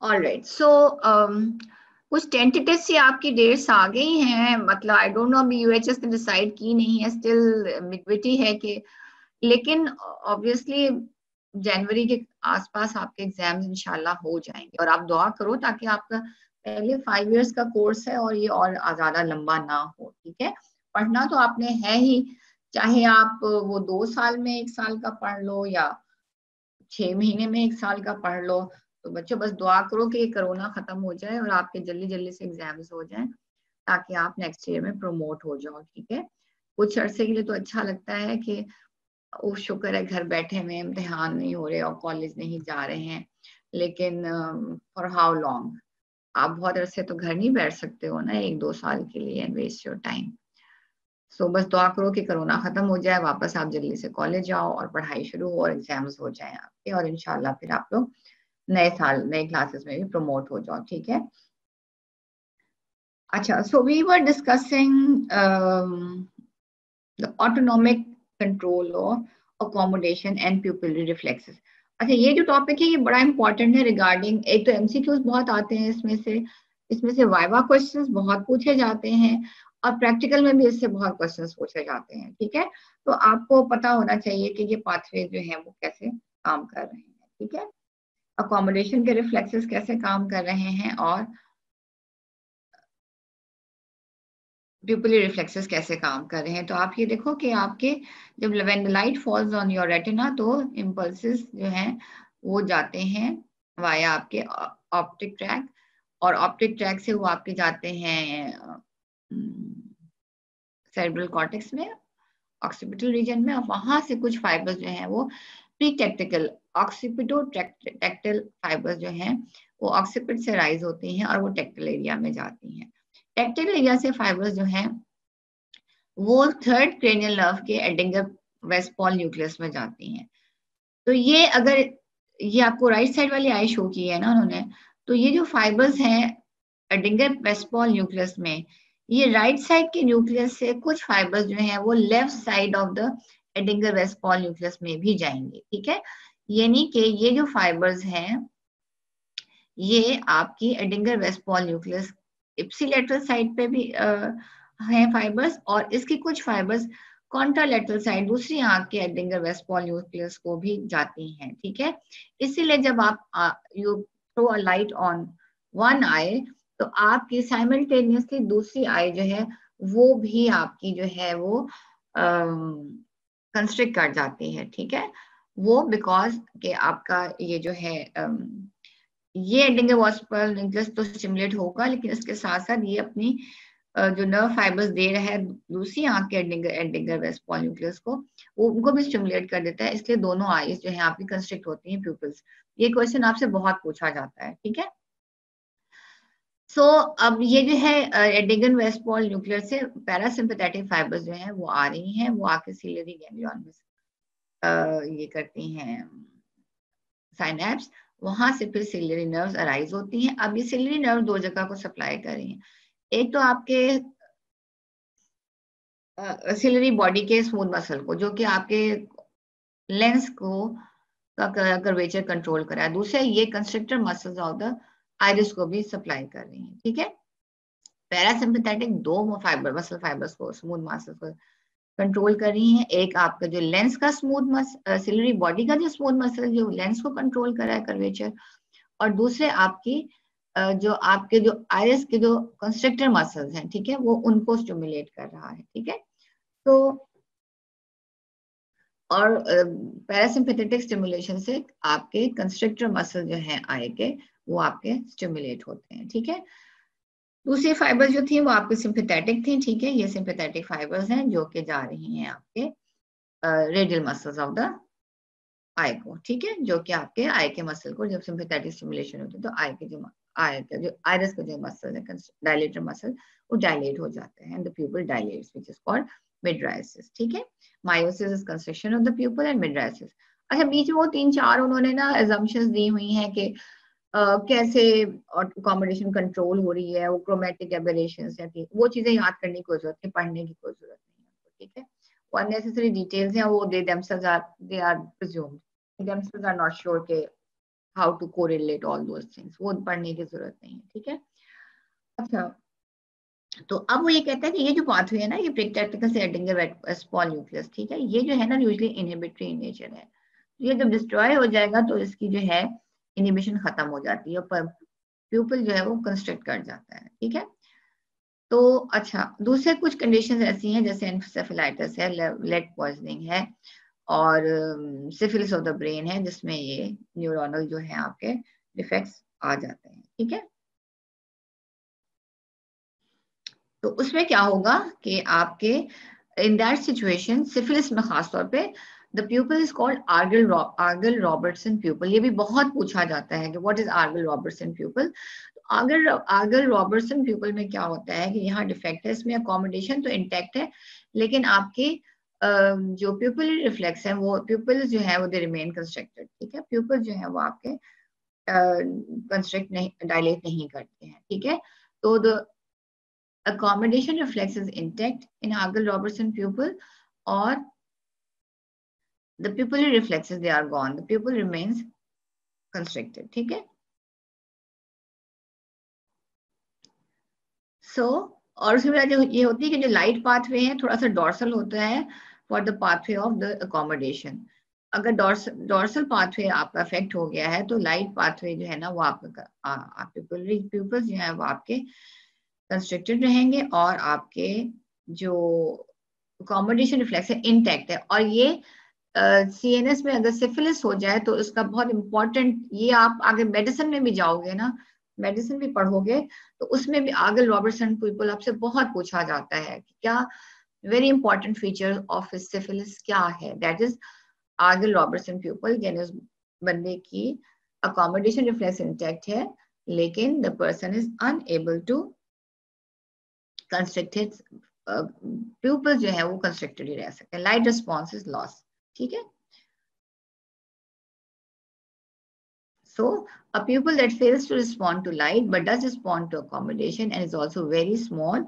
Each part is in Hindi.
ऑलराइट, सो कुछ टेंटेटिव सी आपकी डेट्स आ गई हैं, मतलब आई डोंट नो, अभी यूएचएस ने डिसाइड की नहीं है, स्टिल मिडविटी है कि, लेकिन ऑब्वियसली जनवरी के आसपास आपके एग्जाम्स इंशाल्लाह हो जाएंगे। और आप दुआ करो ताकि आपका पहले 5 इयर्स का कोर्स है और ये और ज्यादा लंबा ना हो, ठीक है। पढ़ना तो आपने है ही, चाहे आप वो 2 साल में 1 साल का पढ़ लो या 6 महीने में 1 साल का पढ़ लो। तो बच्चों बस दुआ करो कि ये कोरोना खत्म हो जाए और आपके जल्दी जल्दी से एग्जाम्स हो जाएं ताकि आप नेक्स्ट ईयर में प्रमोट हो जाओ, ठीक है। कुछ अरसे के लिए तो अच्छा लगता है कि ओ शुक्र है घर बैठे में इम्तिहान नहीं हो रहे और कॉलेज नहीं जा रहे हैं, लेकिन फॉर हाउ लॉन्ग, आप बहुत अरसे तो घर नहीं बैठ सकते हो ना 1-2 साल के लिए एंड वेस्ट योर टाइम। सो बस दुआ करो कि कोरोना खत्म हो जाए, वापस आप जल्दी से कॉलेज जाओ और पढ़ाई शुरू हो और एग्जाम्स हो जाएं आपके, और इंशाल्लाह फिर आप लोग नए साल नए क्लासेस में भी प्रमोट हो जाओ, ठीक है। अच्छा, so we were discussing the autonomic control of accommodation and pupillary reflexes. अच्छा, ये जो टॉपिक है ये बड़ा इंपॉर्टेंट है रिगार्डिंग, एक तो एमसीक्यूज बहुत आते हैं इसमें से वाइवा क्वेश्चंस बहुत पूछे जाते हैं और प्रैक्टिकल में भी इससे बहुत क्वेश्चंस पूछे जाते हैं, ठीक है। तो आपको पता होना चाहिए कि ये पाथवे जो है वो कैसे काम कर रहे हैं, ठीक है। अकोमोडेशन के रिफ्लेक्सेस कैसे काम कर रहे हैं और प्यूपिलरी रिफ्लेक्सेस कैसे काम कर रहे हैं। तो आप ये देखो कि आपके जब when the light falls on your retina तो इम्पल्सेस जो हैं वो जाते हैं वाया आपके ऑप्टिक ट्रैक, और ऑप्टिक ट्रैक से वो आपके जाते हैं सेरेब्रल कॉर्टेक्स में, ऑक्सीपिटल रीजन में, और वहां से कुछ फाइबर्स जो हैं वो प्रीटेक्टिकल ऑक्सीपिटो टेक्टल फाइबर्स जो हैं वो ऑक्सीपिट से राइज होती हैं और वो टेक्टल एरिया में जाती हैं। टेक्टल एरिया से फाइबर्स जो हैं वो थर्ड क्रेनियल नर्व के एडिंगर वेस्पॉल न्यूक्लियस में जाती हैं। तो ये अगर ये आपको राइट साइड वाली आई शो की है ना उन्होंने, तो ये जो फाइबर्स हैं एडिंगर वेस्पॉल न्यूक्लियस में, ये राइट साइड के न्यूक्लियस से कुछ फाइबर्स जो हैं वो left side of the Edinger Westphal nucleus में भी जाएंगे, ठीक है। यानी कि ये जो फाइबर्स हैं ये आपकी एडिंगर वेस्पॉल न्यूक्लियस इप्सिलेटरल साइड पे भी हैं फाइबर्स, और इसकी कुछ फाइबर्स कॉन्ट्रालेटरल साइड दूसरी आंख के एडिंगर वेस्पॉल न्यूक्लियस को भी जाती हैं, ठीक है। इसीलिए जब आप you throw a light on one eye तो आपकी साइमल्टेनियसली दूसरी आई जो है वो भी आपकी जो है वो कंस्ट्रिक्ट कर जाती है, ठीक है। वो बिकॉज के आपका ये जो है ये एडिंगर वेस्पॉल न्यूक्लियस तो स्टिमुलेट होगा, लेकिन इसके साथ साथ ये अपनी जो नर्व फाइबर्स दे रहा है दूसरी आंख के एडिंगर वेस्पॉल न्यूक्लियस को, वो उनको भी स्टिमुलेट कर देता है, इसलिए दोनों आईज जो है आपकी कंस्ट्रिक्ट होती हैं प्यूपिल्स। ये क्वेश्चन आपसे बहुत पूछा जाता है, ठीक है। सो अब ये जो है एडिंगर वेस्पॉल न्यूक्लियस से पैरासिम्पैथेटिक फाइबर्स जो है वो आ रही हैं, वो आके सिलियरी गैंग्लियन में ये करती हैं साइनेप्स, वहां से फिर सिलियरी नर्व्स अराइज होती हैं। अब ये सिलियरी नर्व दो जगह को सप्लाई कर रही हैं, एक तो आपके सिलियरी बॉडी के स्मूथ मसल को जो कि आपके लेंस को का कर्वेचर कंट्रोल करा है, दूसरे ये constructor muscles of the iris को भी सप्लाई कर रही हैं, ठीक है। पैरासिम्पैथेटिक दो मसल फाइबर्स को स्मूथ मसल्स को कंट्रोल कर रही हैं, एक आपका जो लेंस का स्मूथ सिलियरी बॉडी का जो स्मूथ मसल जो लेंस को कंट्रोल कर रहा है कर्वेचर, और दूसरे आपकी जो आपके जो आइरिस के जो कंस्ट्रक्टर मसल्स हैं, ठीक है, वो उनको स्टिमुलेट कर रहा है, ठीक है। तो और पैरासिम्पैथेटिक स्टिमुलेशन से आपके कंस्ट्रक्टर मसल जो है आई के वो आपके स्टिमुलेट होते हैं, ठीक है। दूसरी फाइबर जो थी वो आपके सिंपैथेटिक थी, ठीक है। ये सिंपैथेटिक फाइबर्स हैं जो कि जा रही हैं आपके रेडियल मसल्स ऑफ द आई को, ठीक है, जो कि आपके आई के मसल को जब सिंपैथेटिक स्टिमुलेशन होती है तो आई के जो आइरिस के जो मसल है डायलेटर मसल वो डायलेट हो जाते हैं, the pupil dilates which is called mydriasis, ठीक है। Miosis is construction of the pupil and mydriasis. अच्छा, बीच में वो 3-4 उन्होंने ना assumptions दी हुई हैं कि कैसे अकोमोडेशन कंट्रोल हो रही है, वो क्रोमेटिक एबरेशंस है, वो चीजें याद करने की कोई जरूरत नहीं, पढ़ने की कोई जरूरत नहीं है, ठीक है। वो अननेसेसरी डिटेल्स हैं, वो दे themselves are they are presumed, they themselves are not sure के how to correlate all those things, वो पढ़ने की जरूरत नहीं है, ठीक है। अच्छा, तो अब वो ये कहता है कि ये जो पाथवे है ना, ये प्रीकैटेक्टिकल से एडिंगर स्मॉल न्यूक्लियस, ठीक है, ये जो है ना यूजुअली इनहिबिटरी इन नेचर है। ये जब डिस्ट्रॉय हो जाएगा तो इसकी जो है इनहिबिशन खत्म हो जाती है, पर प्यूपल जो है वो कंस्ट्रक्ट कर जाता है, ठीक है। तो अच्छा, दूसरे कुछ कंडीशंस ऐसी हैं जैसे एन्सेफेलाइटिस है, लेड पॉइजनिंग है, और सिफिलिस ऑफ द ब्रेन है, जिसमें ये न्यूरोनल जो है आपके डिफेक्ट्स आ जाते हैं, ठीक है। तो उसमें क्या होगा कि आपके इन दैट सिचुएशन, सिफिलिस में खासतौर पे, the pupil is called Argyll Robertson pupil. ये भी बहुत पूछा जाता है कि what is Argyll Robertson pupil. Argyll Robertson pupil में क्या होता है कि यहाँ डिफेक्ट है, इसमें अकोमोडेशन तो इंटैक्ट है, लेकिन आपकी जो प्यूपल रिफ्लेक्स है, वो प्यूपल जो है वो दे रिमेन कंस्ट्रक्टेड, ठीक है। प्यूपल जो है वो आपके कंस्ट्रक्ट नहीं, डायलेट नहीं करते हैं, ठीक है। तो the accommodation reflex is intact in Argel-Robertson pupil, or the pupillary reflexes, they are gone, the pupil remains constricted, ठीक है। और उसकी वजह ये होती है कि जो लाइट पाथवे है थोड़ा सा डॉर्सल होता है for the pathway of the accommodation. अगर डॉर्सल पाथवे आपका अफेक्ट हो गया है तो लाइट पाथवे जो है ना वो आपका प्यूपल्स जो है वो आपके कंस्ट्रिक्टेड रहेंगे, और आपके जो अकोमोडेशन रिफ्लेक्स है इंटैक्ट है। और ये सीएनएस में अगर सिफिलिस हो जाए तो इसका बहुत इंपॉर्टेंट, ये आप आगे मेडिसिन में भी जाओगे ना, मेडिसिन भी पढ़ोगे, तो उसमें भी आर्गल रॉबर्टसन प्यूपल आपसे बहुत पूछा जाता है कि क्या very important feature of syphilis क्या है, that is Argyll Robertson pupil. यानी उस बंदे की अकोमोडेशन रिफ्लेक्स इंटैक्ट है, लेकिन the person is unable to constructed, pupil जो है वो कंस्ट्रक्टेड ही रह सकते हैं, लाइट रिस्पॉन्स इज लॉस, ठीक है। So a pupil that fails to respond to light but does respond to accommodation and is also very small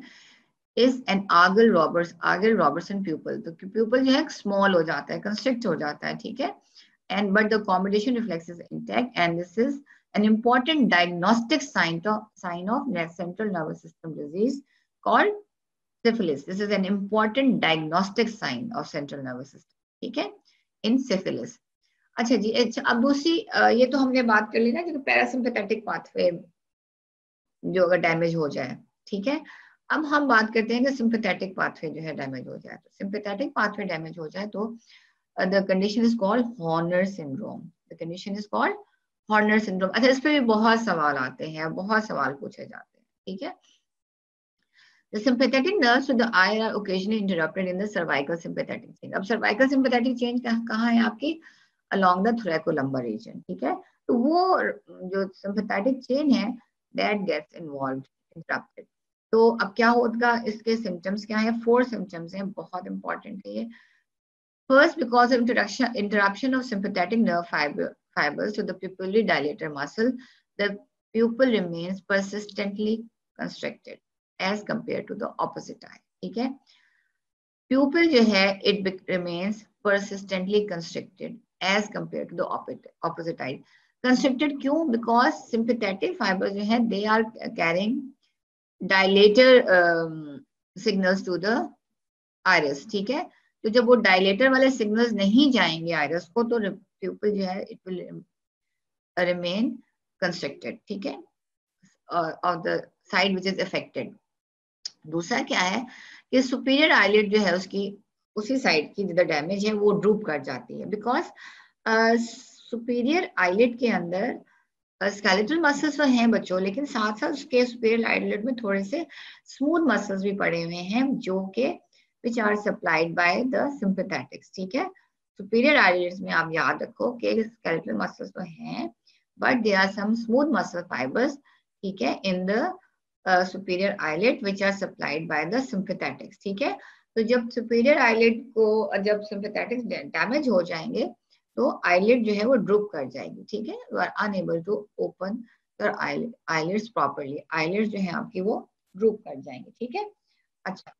is an Argel-Robertson pupil. तो pupil जो है small हो जाता है, constrict हो जाता है, ठीक है, and but the accommodation reflex is intact, and this is an important diagnostic sign of central nervous system disease called syphilis. This is an important diagnostic sign of central nervous system, ठीक है, in syphilis. अच्छा जी, अच्छा, अब दूसरी ये तो हमने बात कर ली ना कि पैरासिम्पैथेटिक पाथवे जो अगर डैमेज हो जाए, ठीक है। अब हम बात करते हैं कि सिंपैथेटिक पाथवे जो है डैमेज हो जाए। तो सिंपैथेटिक पाथवे डैमेज हो जाए तो the condition is called Horner syndrome. The condition is called Horner syndrome. अच्छा, इस पे भी बहुत सवाल आते हैं, बहुत सवाल पूछे जाते हैं, ठीक है। The sympathetic nerves to the eye are occasionally interrupted in the cervical sympathetic chain. अब cervical sympathetic chain कहाँ है आपकी? Along the thoracolumbar region, ठीक है। तो वो जो sympathetic chain है that gets involved, interrupted. तो अब क्या होगा, इसके symptoms क्या है? 4 symptoms हैं, बहुत important है ये। First, because of interruption of sympathetic nerve fibers to the pupillary dilator muscle, the pupil remains persistently constricted as compared to the opposite eye, ठीक है। Pupil जो है it remains persistently constricted as compared to the opposite eye. Constricted क्यों? Because sympathetic fibers जो है they are carrying dilator signals to the iris, ठीक है। तो जब वो डायलेटर वाले सिग्नल्स नहीं जाएंगे आयरस को, तो प्यूपल जो है इट विल रिमेन कंस्ट्रक्टेड, ठीक है, of the side which is affected. दूसरा क्या है कि सुपीरियर आईलिड जो है उसकी उसी साइड की जिधर डैमेज है वो ड्रूप कर जाती है, बिकॉज सुपीरियर आईलिड के अंदर स्केलेटल मसल्स तो हैं बच्चों, लेकिन साथ साथ उसके सुपीरियर आईलिड में थोड़े से स्मूथ मसल्स भी पड़े हुए हैं जो कि which are supplied by the sympathetics, ठीक है। सुपीरियर आईलिड्स में आप याद रखो कि स्केलेटल मसल्स तो हैं, but there are some smooth muscle fibers, ठीक है, in the superior eyelid which are supplied by the sympathetics, ठीक है। तो जब सुपीरियर आईलिड को जब सिंपैथेटिक्स डैमेज हो जाएंगे तो आईलिड जो है वो ड्रूप कर जाएगी, ठीक है। You are unable to open your eyelids properly, eyelids जो है आपकी वो ड्रूप कर जाएंगे, ठीक है। अच्छा,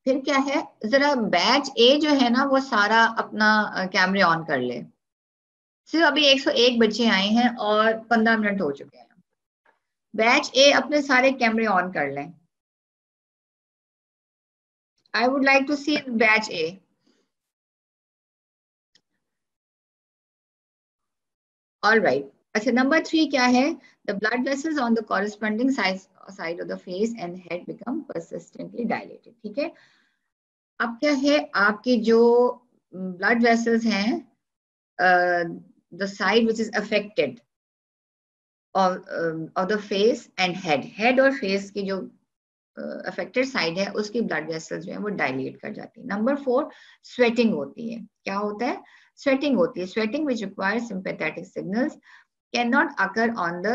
फिर क्या है, जरा बैच ए जो है ना वो सारा अपना कैमरे ऑन कर ले। सिर्फ अभी 101 बच्चे आए हैं और 15 मिनट हो चुके हैं। बैच ए अपने सारे कैमरे ऑन कर लें। I would like to see batch A. All right. अच्छा, नंबर 3 क्या है? The blood vessels on the corresponding side of the face and head become persistently dilated. ठीक है। अब क्या है, आपके जो ब्लड वेसल्स हैं, the side which is affected of the face and head, head और फेस की जो अफेक्टेड साइड है उसकी ब्लड वेसल्स जो है वो डायलेट कर जाती है। नंबर 4, स्वेटिंग होती है। क्या होता है? स्वेटिंग होती है। Sweating which require sympathetic signals can not occur on the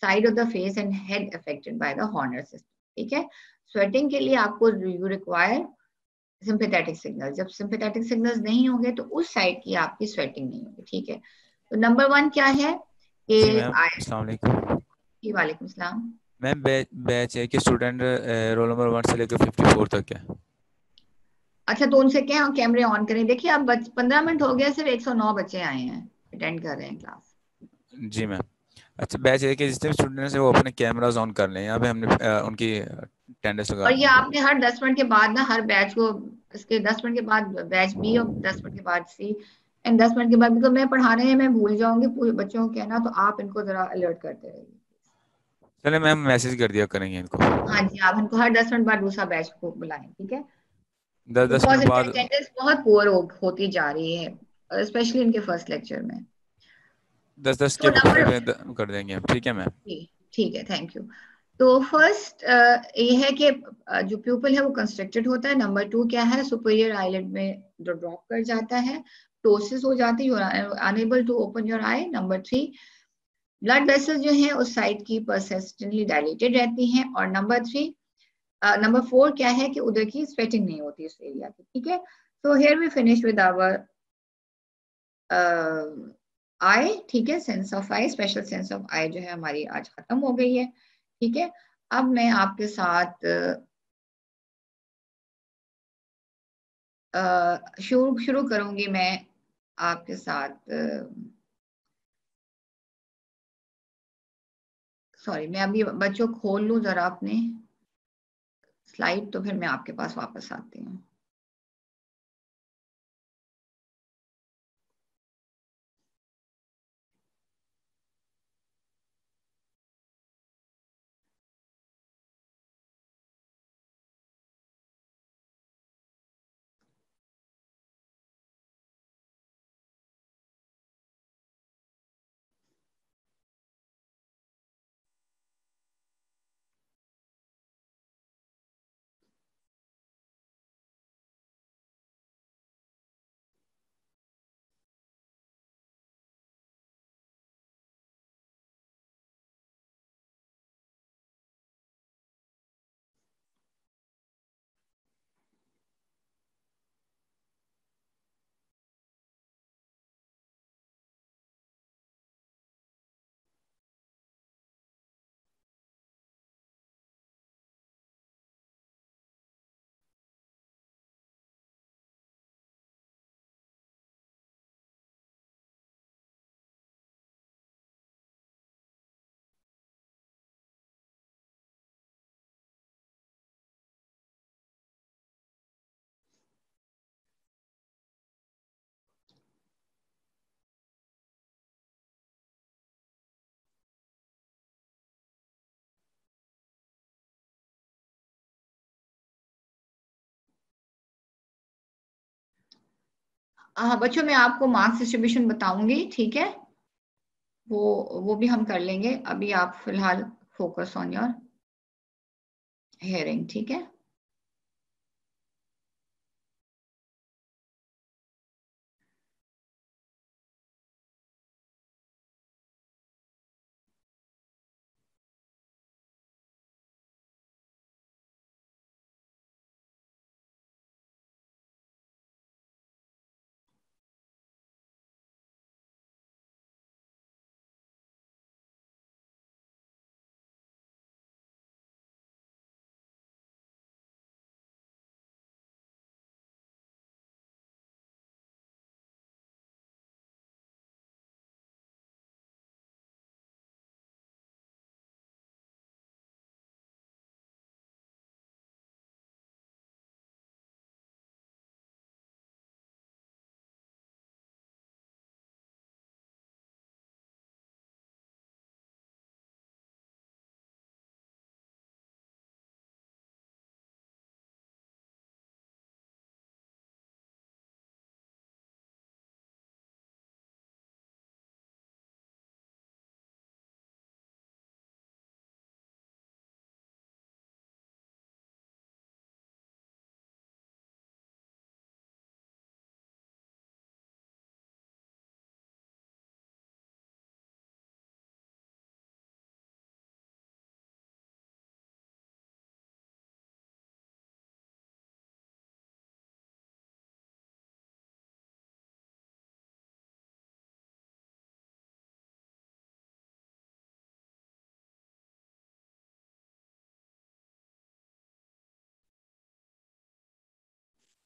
side of the face and head affected by the Horner system. ठीक है। स्वेटिंग के लिए आपको यू रिक्वायर सिंपैथेटिक सिग्नल। जब सिंपैथेटिक सिग्नल्स नहीं होंगे तो उस साइड की आपकी स्वेटिंग नहीं होगी। ठीक है। तो नंबर 1 क्या है कि जी मैम, अस्सलाम वालेकुम। वालेकुम सलाम। मैम बैच है कि स्टूडेंट रोल नंबर 1 से लेकर 54 तक है। अच्छा, तो उनसे क्या कैमरे ऑन करें? देखिए अब 15 मिनट हो गया, सिर्फ 109 बच्चे आए हैं, अटेंड कर रहे हैं क्लास। जी मैम। अच्छा, बैच है कि जितने भी स्टूडेंट्स हैं वो अपने कैमराज ऑन कर लें। यहाँ पे हमने उनकी अटेंडेंस और लगा दी ये है। आपने हर 10 मिनट के बाद ना, हर बैच को, इसके 10 मिनट के बाद बैच बी और 10 मिनट के बाद सी एंड 10 मिनट के बाद, बिकॉज मैं पढ़ा रहे हैं, मैं भूल जाऊंगी पूरे बच्चों को कहना, तो आप इनको जरा अलर्ट करते रहिए। चले मैम, मैसेज कर दिया करेंगे इनको। हाँ जी, आप इनको हर 10 मिनट बाद दूसरा बैच को बुलाएं। ठीक है। 10 10 मिनट बिकॉज इनकी बाद। अटेंडेंस बहुत पुअर होती जा रही है, स्पेशली इनके फर्स्ट लेक्चर में। 10 10 तो के नंबर, कर देंगे हम, ठीक है मैम। जी ठीक है, थैंक यू। तो फर्स्ट ये है कि जो प्यूपल है वो कंस्ट्रक्टेड होता है। नंबर 2 क्या है? सुपीरियर आईलिड में जो ड्रॉप कर जाता है, टोसिस हो जाती है, unable to open your eye. Number 3, blood vessels जो है उस साइड की परसिस्टेंटली डायलेटेड रहती हैं। और नंबर 4 क्या है कि उधर की स्वेटिंग नहीं होती उस एरिया की। ठीक है। So here we finish with our eye. ठीक है, sense of eye, special sense of eye जो है हमारी आज खत्म हो गई है। ठीक है। अब मैं आपके साथ शुरू शुरू करूंगी मैं आपके साथ। सॉरी, मैं अभी बच्चों खोल लूं जरा अपने स्लाइड, तो फिर मैं आपके पास वापस आती हूँ। हाँ बच्चों, मैं आपको मार्क्स डिस्ट्रीब्यूशन बताऊंगी। ठीक है। वो भी हम कर लेंगे। अभी आप फिलहाल फोकस ऑन योर हेयरिंग। ठीक है।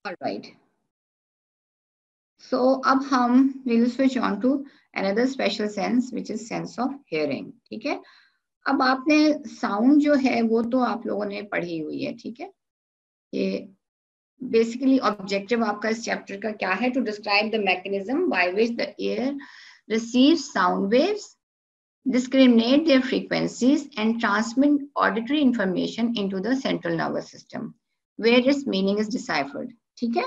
ऑलराइट, सो अब हम will switch on to another special sense which is sense of hearing. ठीक है, अब आपने साउंड जो है वो तो आप लोगों ने पढ़ी हुई है। ठीक है, ये बेसिकली ऑब्जेक्टिव आपका इस चैप्टर का क्या है? To describe the mechanism by which the ear receives sound waves, discriminate their frequencies and transmit auditory information into the central nervous system where its meaning is deciphered। ठीक है,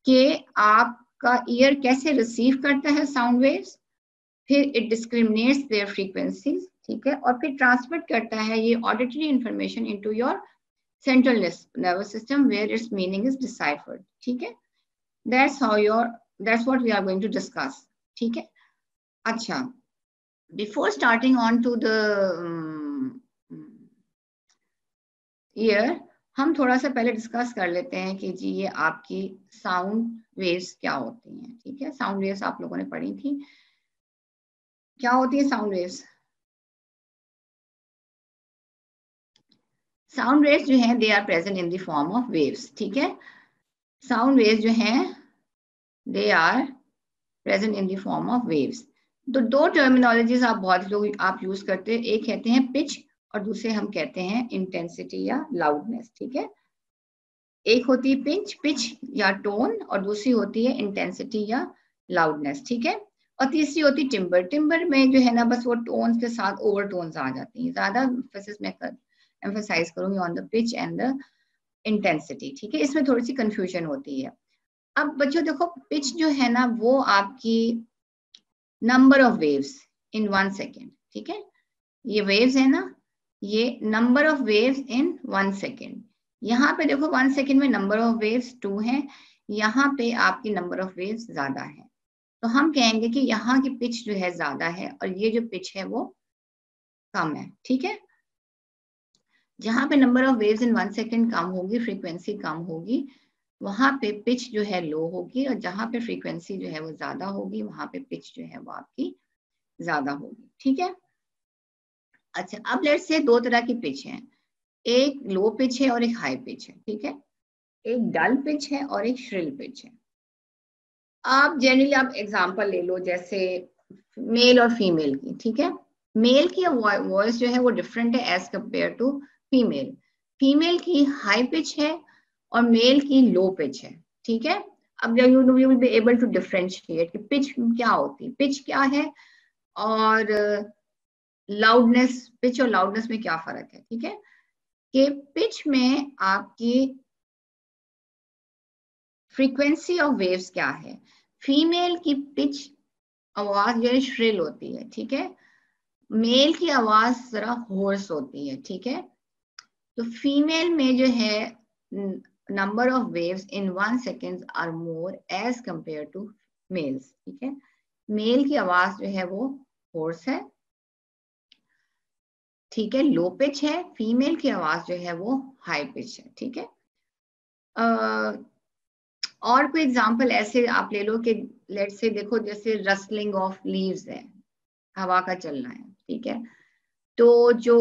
कि आपका ईयर कैसे रिसीव करता है साउंड वेव्स, फिर इट डिस्क्रिमिनेट्स देयर फ्रीक्वेंसीज, ठीक है, और फिर ट्रांसमिट करता है ये auditory information into your central nervous system where its meaning is deciphered. ठीक है, that's what we are going to discuss. ठीक है, अच्छा, before starting on to the ear, हम थोड़ा सा पहले डिस्कस कर लेते हैं कि जी ये आपकी साउंड वेव्स क्या होती हैं। ठीक है, साउंड वेव्स आप लोगों ने पढ़ी थी, क्या होती है साउंड वेव्स? साउंड वेव्स जो हैं they are present in the form of waves. ठीक है, साउंड वेव्स जो हैं they are present in the form of waves. तो दो टर्मिनोलॉजीज आप बहुत लोग आप यूज करते हैं, एक कहते हैं पिच और दूसरे हम कहते हैं इंटेंसिटी या लाउडनेस। ठीक है, एक होती है पिच या टोन और दूसरी होती है इंटेंसिटी या लाउडनेस। ठीक है, और तीसरी होती है टिम्बर। टिम्बर में जो है ना बस वो टोन्स के साथ ओवर टोन्स आ जाती हैं। ज्यादा एम्फसाइज करूंगी on the pitch and the intensity. ठीक है, इसमें थोड़ी सी कंफ्यूजन होती है। अब बच्चों देखो, पिच जो है ना वो आपकी number of waves in 1 second. ठीक है, ये वेव्स है ना, ये number of waves in 1 second. यहाँ पे देखो 1 सेकेंड में नंबर ऑफ वेव्स 2 है, यहाँ पे आपकी नंबर ऑफ वेव्स ज्यादा है, तो हम कहेंगे कि यहाँ की पिच जो है ज्यादा है और ये जो पिच है वो कम है। ठीक है, जहां पे number of waves in 1 second कम होगी, फ्रीक्वेंसी कम होगी, वहां पे पिच जो है लो होगी, और जहां पे फ्रीक्वेंसी जो है वो ज्यादा होगी वहां पे पिच जो है वो आपकी ज्यादा होगी। ठीक है, अच्छा, अब लेट्स से दो तरह की पिच है, एक लो पिच है और एक हाई पिच है। ठीक है, एक डल पिच है और एक श्रिल पिच है। आप जनरली आप एग्जांपल ले लो जैसे मेल और फीमेल की। ठीक है, मेल की वॉइस जो है वो डिफरेंट है as compare to female. Female की हाई पिच है और मेल की लो पिच है। ठीक है, अब you will be able to differentiate कि पिच क्या होती है, पिच क्या है और लाउडनेस, पिच और लाउडनेस में क्या फर्क है। ठीक है, कि पिच में आपकी फ्रीक्वेंसी ऑफ वेव्स क्या है, फीमेल की पिच आवाज जो है श्रिल होती है। ठीक है, मेल की आवाज जरा होर्स होती है। ठीक है, तो फीमेल में जो है number of waves in 1 second are more as compare to males. ठीक है, मेल की आवाज जो है वो होर्स है, ठीक है, लो पिच है, फीमेल की आवाज जो है वो हाई पिच है। ठीक है, और कोई एग्जांपल ऐसे आप ले लो कि लेट्स से देखो जैसे रसलिंग ऑफ लीव्स है, हवा का चलना है। ठीक है, तो जो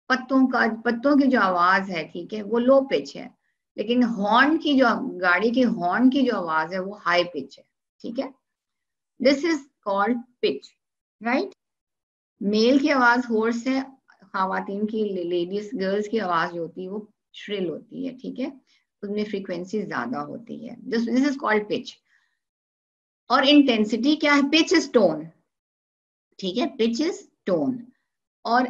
पत्तों की जो आवाज है, ठीक है, वो लो पिच है, लेकिन हॉर्न की जो गाड़ी के हॉर्न की जो आवाज है वो हाई पिच है। ठीक है, this is called pitch, right. Male की आवाज होर्स है, खावातीन की लेडीज गर्ल्स की आवाज जो होती है वो श्रिल होती है। ठीक है, उसमें फ्रीक्वेंसी ज्यादा होती है, दिस इज कॉल्ड पिच। और इंटेंसिटी क्या है? Pitch is tone. ठीक है, पिच इज टोन। और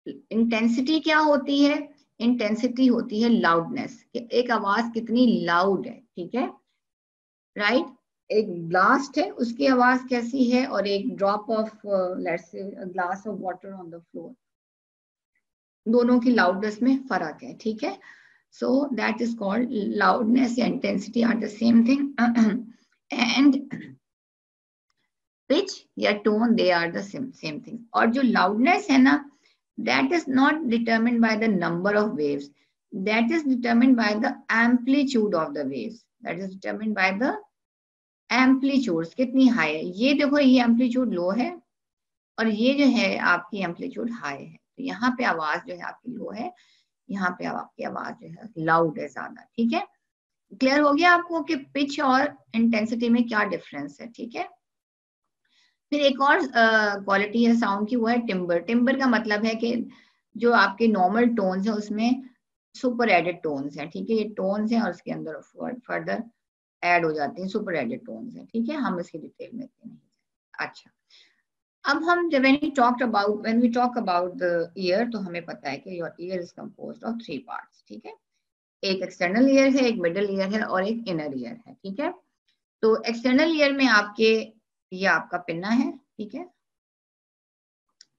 इंटेंसिटी क्या होती है? इंटेंसिटी होती है लाउडनेस, एक आवाज कितनी लाउड है। ठीक है, राइट, एक ब्लास्ट है उसकी आवाज कैसी है और एक drop of let's say glass of water on the floor, दोनों की लाउडनेस में फर्क है। ठीक है, so that is called loudness and intensity are the same thing and pitch या tone they are the same thing। और जो loudness है ना, that is not determined by the number of waves, that is determined by the amplitude of the waves, that is determined by the amplitude, कितनी हाई है। ये देखो ये एम्पलीट्यूड लो है और ये जो है आपकी एम्पलीट्यूड हाई है, तो यहाँ पे आवाज जो है आपकी लो है, यहाँ पे आपकी आवाज जो है लाउड है ज्यादा। ठीक है, क्लियर हो गया आपको कि पिच और इंटेंसिटी में क्या डिफरेंस है, ठीक है। फिर एक और क्वालिटी है साउंड की, वो है टिम्बर। टिम्बर का मतलब है कि जो आपके नॉर्मल टोन्स है उसमें सुपर एडेड टोन्स हैं, ठीक है। ये टोन्स हैं और उसके अंदर फर्दर ऐड हो जाते हैं सुपर एडेड टोन्स हैं, ठीक है। हम इसकी डिटेल में नहीं। अच्छा, अब हम जब when we talk about the ear, तो हमें पता है कि your ear is composed of 3 parts, ठीक है। एक एक्सटर्नल ईयर है, एक मिडिल ईयर है और एक इनर ईयर है, ठीक है। तो एक्सटर्नल ईयर में आपके ये आपका पिन्ना है, ठीक है,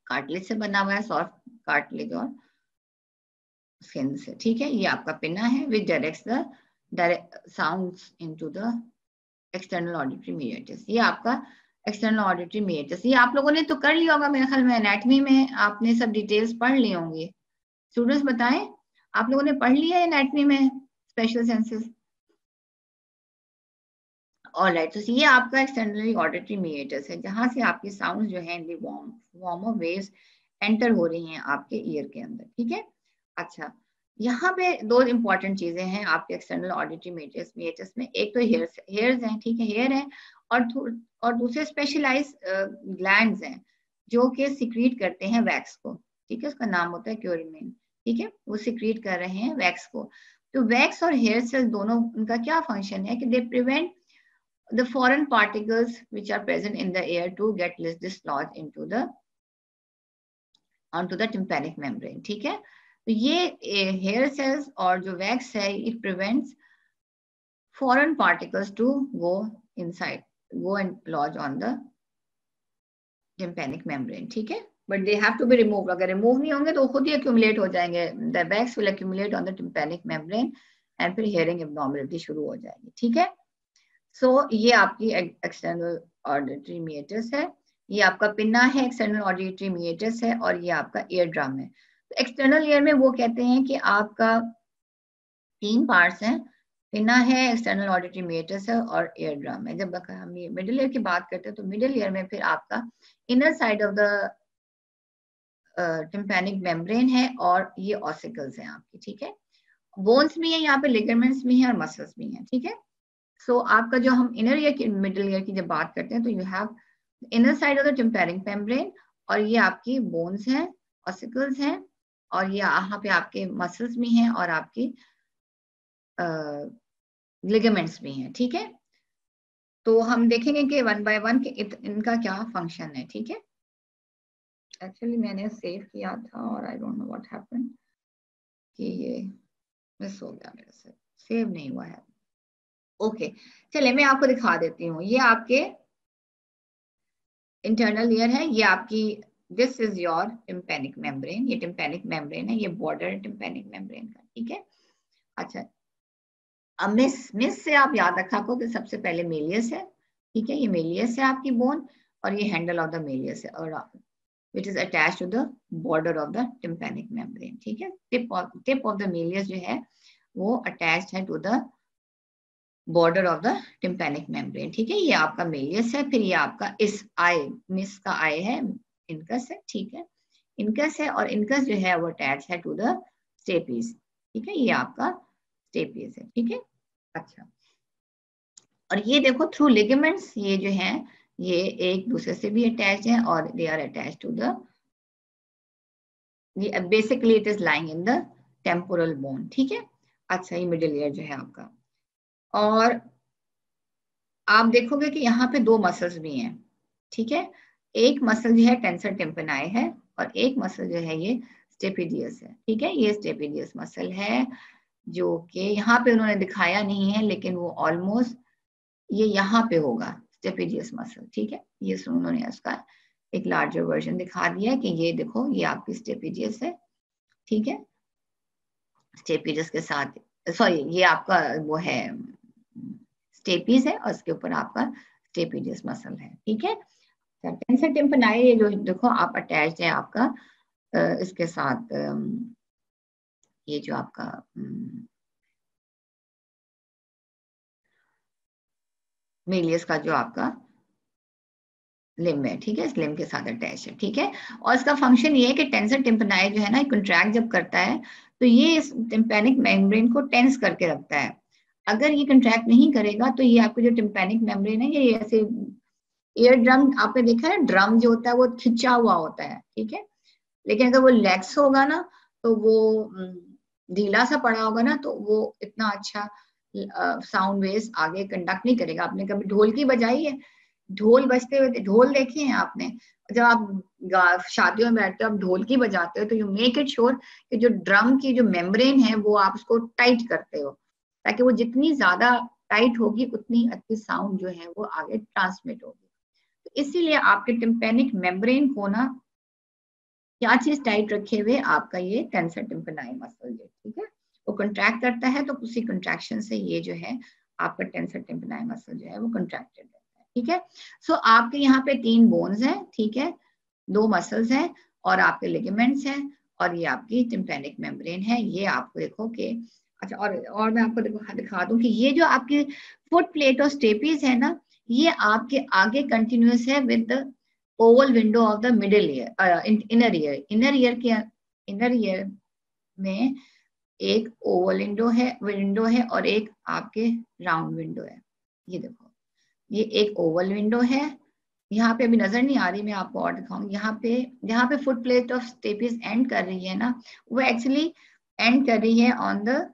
कार्टिलेज से बना हुआ है, सॉफ्ट कार्टिलेज और स्किन से, ठीक है। ये आपका पिन्ना है which directs the direct sounds into the external auditory mediators. ये आपका एक्सटर्नल ऑडिटरी मीडिएटर्स, ये आप लोगों ने तो कर लिया होगा मेरे ख्याल में, एनाटॉमी में आपने सब डिटेल्स पढ़ ली होंगी। स्टूडेंट्स बताएं, आप लोगों ने पढ़ लिया है एनाटॉमी में स्पेशल सेंसेस? ऑलराइट, तो ये आपका एक्सटर्नली ऑडिटरी मीडिएटर्स है, जहां से आपकी साउंड जो है फॉर्म ऑफ वेव्स एंटर हो रही हैं आपके ईयर के अंदर, ठीक है। अच्छा, यहाँ पे दो इंपॉर्टेंट चीजें हैं आपके एक्सटर्नल ऑडिटरी मीडिएटर्स में। एक तो हेयर्स हैं, ठीक है, हेयर है, और दूसरे स्पेशलाइज ग्लैंड्स हैं जो कि सिक्रीट करते हैं वैक्स को, ठीक है। उसका नाम होता है क्यूरिमिन, ठीक है। वो सिक्रीट कर रहे हैं वैक्स को। तो वैक्स और हेयर सेल्स दोनों, उनका क्या फंक्शन है कि they prevent the foreign particles which are present in the air to get dislodged onto the tympanic membrane, ठीक है। तो ये हेयर सेल्स और जो वैक्स है, it prevents foreign particles to go and lodge on the tympanic membrane, ठीक है। But they have to be removed. अगर रिमूव नहीं होंगे तो खुद ही accumulate हो जाएंगे, the wax will accumulate on the tympanic membrane and फिर hearing abnormality शुरू हो जाएगी, ठीक है। सो ये आपकी एक्सटर्नल ऑडिटरी मीडिएटर्स है, ये आपका पिन्ना है, एक्सटर्नल ऑडिटरी मीडिएटर्स है, और ये आपका ईयर ड्रम है। तो एक्सटर्नल ईयर में वो कहते हैं कि आपका 3 पार्ट्स हैं, पिन्ना है, एक्सटर्नल ऑडिटरी मीडिएटर्स है और ईयर ड्रम है। जब हम ये मिडिल ईयर की बात करते हैं तो मिडिल ईयर में फिर आपका inner side of the tympanic membrane है और ये ऑसिकल्स हैं आपकी, ठीक है। बोन्स भी हैं यहाँ पे, लिगामेंट्स भी हैं और मसल्स भी हैं, ठीक है। सो आपका जो हम इनर ईयर की मिडिल ईयर की जब बात करते हैं तो you have inner side of the tympanic membrane, और ये आपकी बोन्स हैं, ऑसिकल्स हैं, और ये यहाँ पे आपके मसल्स भी हैं और आपकी लिगामेंट्स भी हैं, ठीक है। तो हम देखेंगे कि वन बाय वन इनका क्या फंक्शन है, ठीक है। एक्चुअली मैंने सेव किया था और I don't know what happened कि ये मिस हो गया मेरे से, सेव नहीं हुआ है। ओके, चलिए मैं आपको दिखा देती हूँ। ये आपके इंटरनल ईयर है, ये आपकी this is your tympanic membrane, ये टिम्पैनिक मेम्ब्रेन है, ये बॉर्डर टिम्पैनिक मेम्ब्रेन का, ठीक है। अच्छा, अब मिस से आप याद रखा को कि सबसे पहले मेलियस है, ठीक है, ये मेलियस है आपकी बोन, और ये हैंडल ऑफ द मेलियस है, और which is attached to the border of the tympanic membrane, ठीक है। टिप ऑफ द मेलियस जो है वो अटैच्ड है to the border of the tympanic membrane, ठीक है। ये आपका मेलियस है। फिर ये आपका इस आई, मिस का आई है, इनकस है, ठीक है, इनकस है, और इनकस जो है वो अटैच है टू द स्टेपीज, ठीक है, ये आपका स्टेपीज है, ठीक है। अच्छा, और ये देखो थ्रू लिगामेंट्स ये जो है ये एक दूसरे से भी अटैच है और they are attach to the, basically it is lying in the temporal bone, ठीक है। अच्छा, ये मिडिल ईयर जो है आपका, और आप देखोगे कि यहाँ पे 2 मसल्स भी हैं, ठीक है। एक मसल जो है टेंसर टिम्पनाई है और एक मसल जो है ये स्टेपिडियस है, ठीक है। ये स्टेपिडियस मसल है जो कि यहाँ पे उन्होंने दिखाया नहीं है, लेकिन वो ऑलमोस्ट ये यहाँ पे होगा स्टेपिडियस मसल, ठीक है। ये उन्होंने उसका एक लार्जर वर्जन दिखा दिया कि ये देखो ये आपकी स्टेपिडियस है, ठीक है। स्टेपिडियस के साथ, सॉरी, ये आपका वो है स्टेपीज है और उसके ऊपर आपका स्टेपिडियस मसल है, ठीक है। टेंसर टिम्पनाई ये जो देखो आप अटैच है आपका इसके साथ, ये जो आपका मेलियस का जो आपका लिम्ब है, ठीक है, इस लिम्ब के साथ अटैच है, ठीक है। और इसका फंक्शन ये है कि टेंसर टिम्पनाई जो है ना, कंट्रैक्ट जब करता है तो ये इस टिम्पैनिक मेम्ब्रेन को टेंस करके रखता है। अगर ये कंट्रैक्ट नहीं करेगा तो ये आपको जो टिम्पैनिक मेम्ब्रेन है ये ऐसे, एयर ड्रम आपने देखा है, ड्रम जो होता है वो खिंचा हुआ होता है, ठीक है। लेकिन अगर वो लेग्स होगा ना तो वो ढीला सा पड़ा होगा ना, तो वो इतना अच्छा साउंड वेव्स आगे कंडक्ट नहीं करेगा। आपने कभी ढोलकी बजाई है? ढोल बजते हुए ढोल देखे हैं आपने? जब आप शादियों में बैठते हो, आप ढोलकी बजाते हो, तो यू मेक इट श्योर कि जो ड्रम की जो मेम्ब्रेन है वो आप उसको टाइट करते हो, ताकि वो जितनी ज्यादा टाइट होगी उतनी अच्छी साउंड जो है वो आगे ट्रांसमिट होगी। तो इसीलिए आपके टिम्पैनिक मेम्ब्रेन को ना क्या चीज टाइट रखे हुए, आपका ये टेंसर टिम्पेनाई मसल है, ठीक है। वो कंट्रैक्ट करता है तो उसी कंट्रैक्शन से ये जो है आपका टेंसर टिम्पेनाई मसल जो है वो कंट्रैक्टेड रहता है, ठीक है। सो आपके यहाँ पे 3 बोन्स हैं, ठीक है, 2 मसल्स हैं और आपके लिगामेंट्स हैं, और ये आपकी टिम्पेनिक मेम्ब्रेन है। ये आपको देखो कि अच्छा, और मैं आपको दिखा दूं कि ये जो आपकी फुट प्लेट और स्टेपीज है ना, ये आपके आगे कंटिन्यूस है with Oval window of the middle ear, inner ear. Inner ear में एक ओवल विंडो है और एक आपके राउंड विंडो है। ये देखो, ये एक ओवल विंडो है, यहाँ पे अभी नजर नहीं आ रही, मैं आपको और दिखाऊंगी। यहाँ पे foot plate of stapes and कर रही है ना, वो एक्चुअली एंड कर रही है ऑन द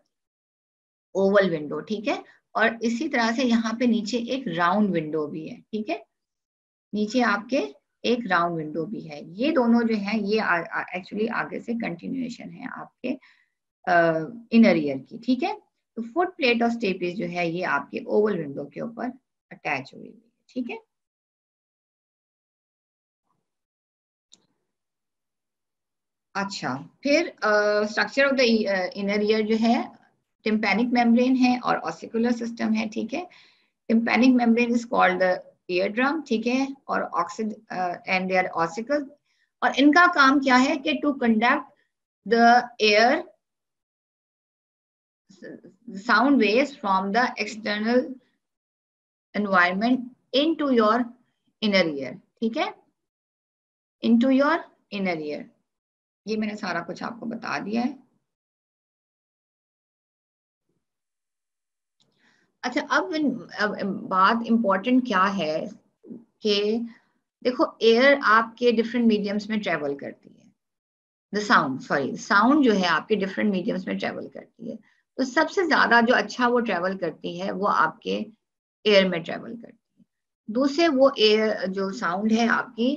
ओवल विंडो, ठीक है। और इसी तरह से यहाँ पे नीचे एक राउंड विंडो भी है, ठीक है, नीचे आपके एक राउंड विंडो भी है। ये दोनों जो है ये एक्चुअली आगे से कंटिन्यूएशन है आपके इनर ईयर की, ठीक है। तो फुट प्लेट ऑफ स्टेपीज जो है ये आपके ओवल विंडो के ऊपर अटैच हुई है, ठीक है। अच्छा, फिर structure of the inner ear जो है, टिम्पैनिक मेम्ब्रेन है और ऑसिकुलर सिस्टम है, ठीक है। Tympanic membrane is called the ear drum, ठीक है, और ऑक्सीड एंड देयर ऑसिकल, और इनका काम क्या है कि to conduct the air sound waves from the external environment into your inner ear, ठीक है, इनटू योर इनर ईयर। ये मैंने सारा कुछ आपको बता दिया है। अच्छा, अब बात इंपॉर्टेंट क्या है कि देखो, एयर आपके डिफरेंट मीडियम्स में ट्रेवल करती है, साउंड जो है आपके डिफरेंट मीडियम्स में ट्रेवल करती है। तो सबसे ज्यादा जो अच्छा वो ट्रेवल करती है वो आपके एयर में ट्रेवल करती है। दूसरे वो एयर जो साउंड है आपकी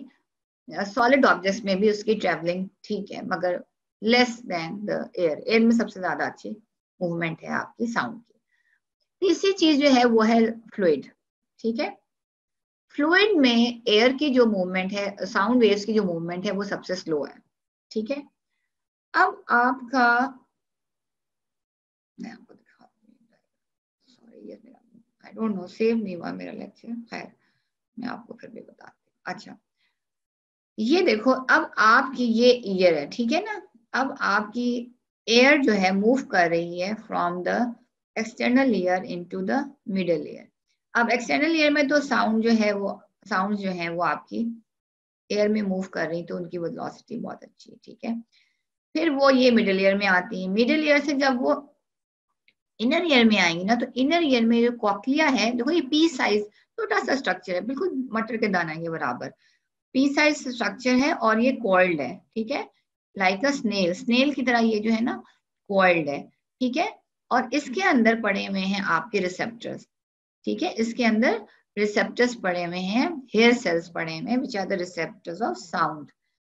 सॉलिड ऑब्जेक्ट्स में भी उसकी ट्रेवलिंग ठीक है, मगर लेस देन द एयर में सबसे ज्यादा अच्छी मूवमेंट है आपकी साउंड की। तीसरी चीज जो है वो है फ्लूइड, ठीक है। फ्लूइड में एयर की जो मूवमेंट है, साउंड वेव्स की जो मूवमेंट है वो सबसे स्लो है, ठीक है। अब आपका, मैं आपको दिखाती हूँ, सॉरी ये मेरा आई डोंट नो सेव नहीं हुआ मेरा लेक्चर, खैर मैं आपको फिर भी बताती हूँ। अच्छा, ये देखो, अब आपकी ये ईयर है, ठीक है ना। अब आपकी एयर जो है मूव कर रही है from the external ear into the middle ear. अब एक्सटर्नल ईयर में तो साउंड जो है वो आपकी एयर में मूव कर रही, तो उनकी वेलोसिटी बहुत अच्छी है, ठीक है। फिर वो ये मिडिल ईयर में आती है, मिडिल ईयर से जब वो इनर ईयर में आएंगी ना, तो इनर ईयर में जो कॉक्लिया है, देखो ये पी साइज छोटा सा स्ट्रक्चर है, बिल्कुल मटर के दाना के बराबर पी साइज स्ट्रक्चर है, और ये कॉइल्ड है, ठीक है, लाइक अ स्नेल की तरह ये जो है ना कॉइल्ड है, ठीक है। और इसके अंदर पड़े हुए हैं आपके रिसेप्टर्स, ठीक है, इसके अंदर रिसेप्टर्स पड़े हुए हैं, हेयर सेल्स पड़े हुए हैं, which are the receptors of sound,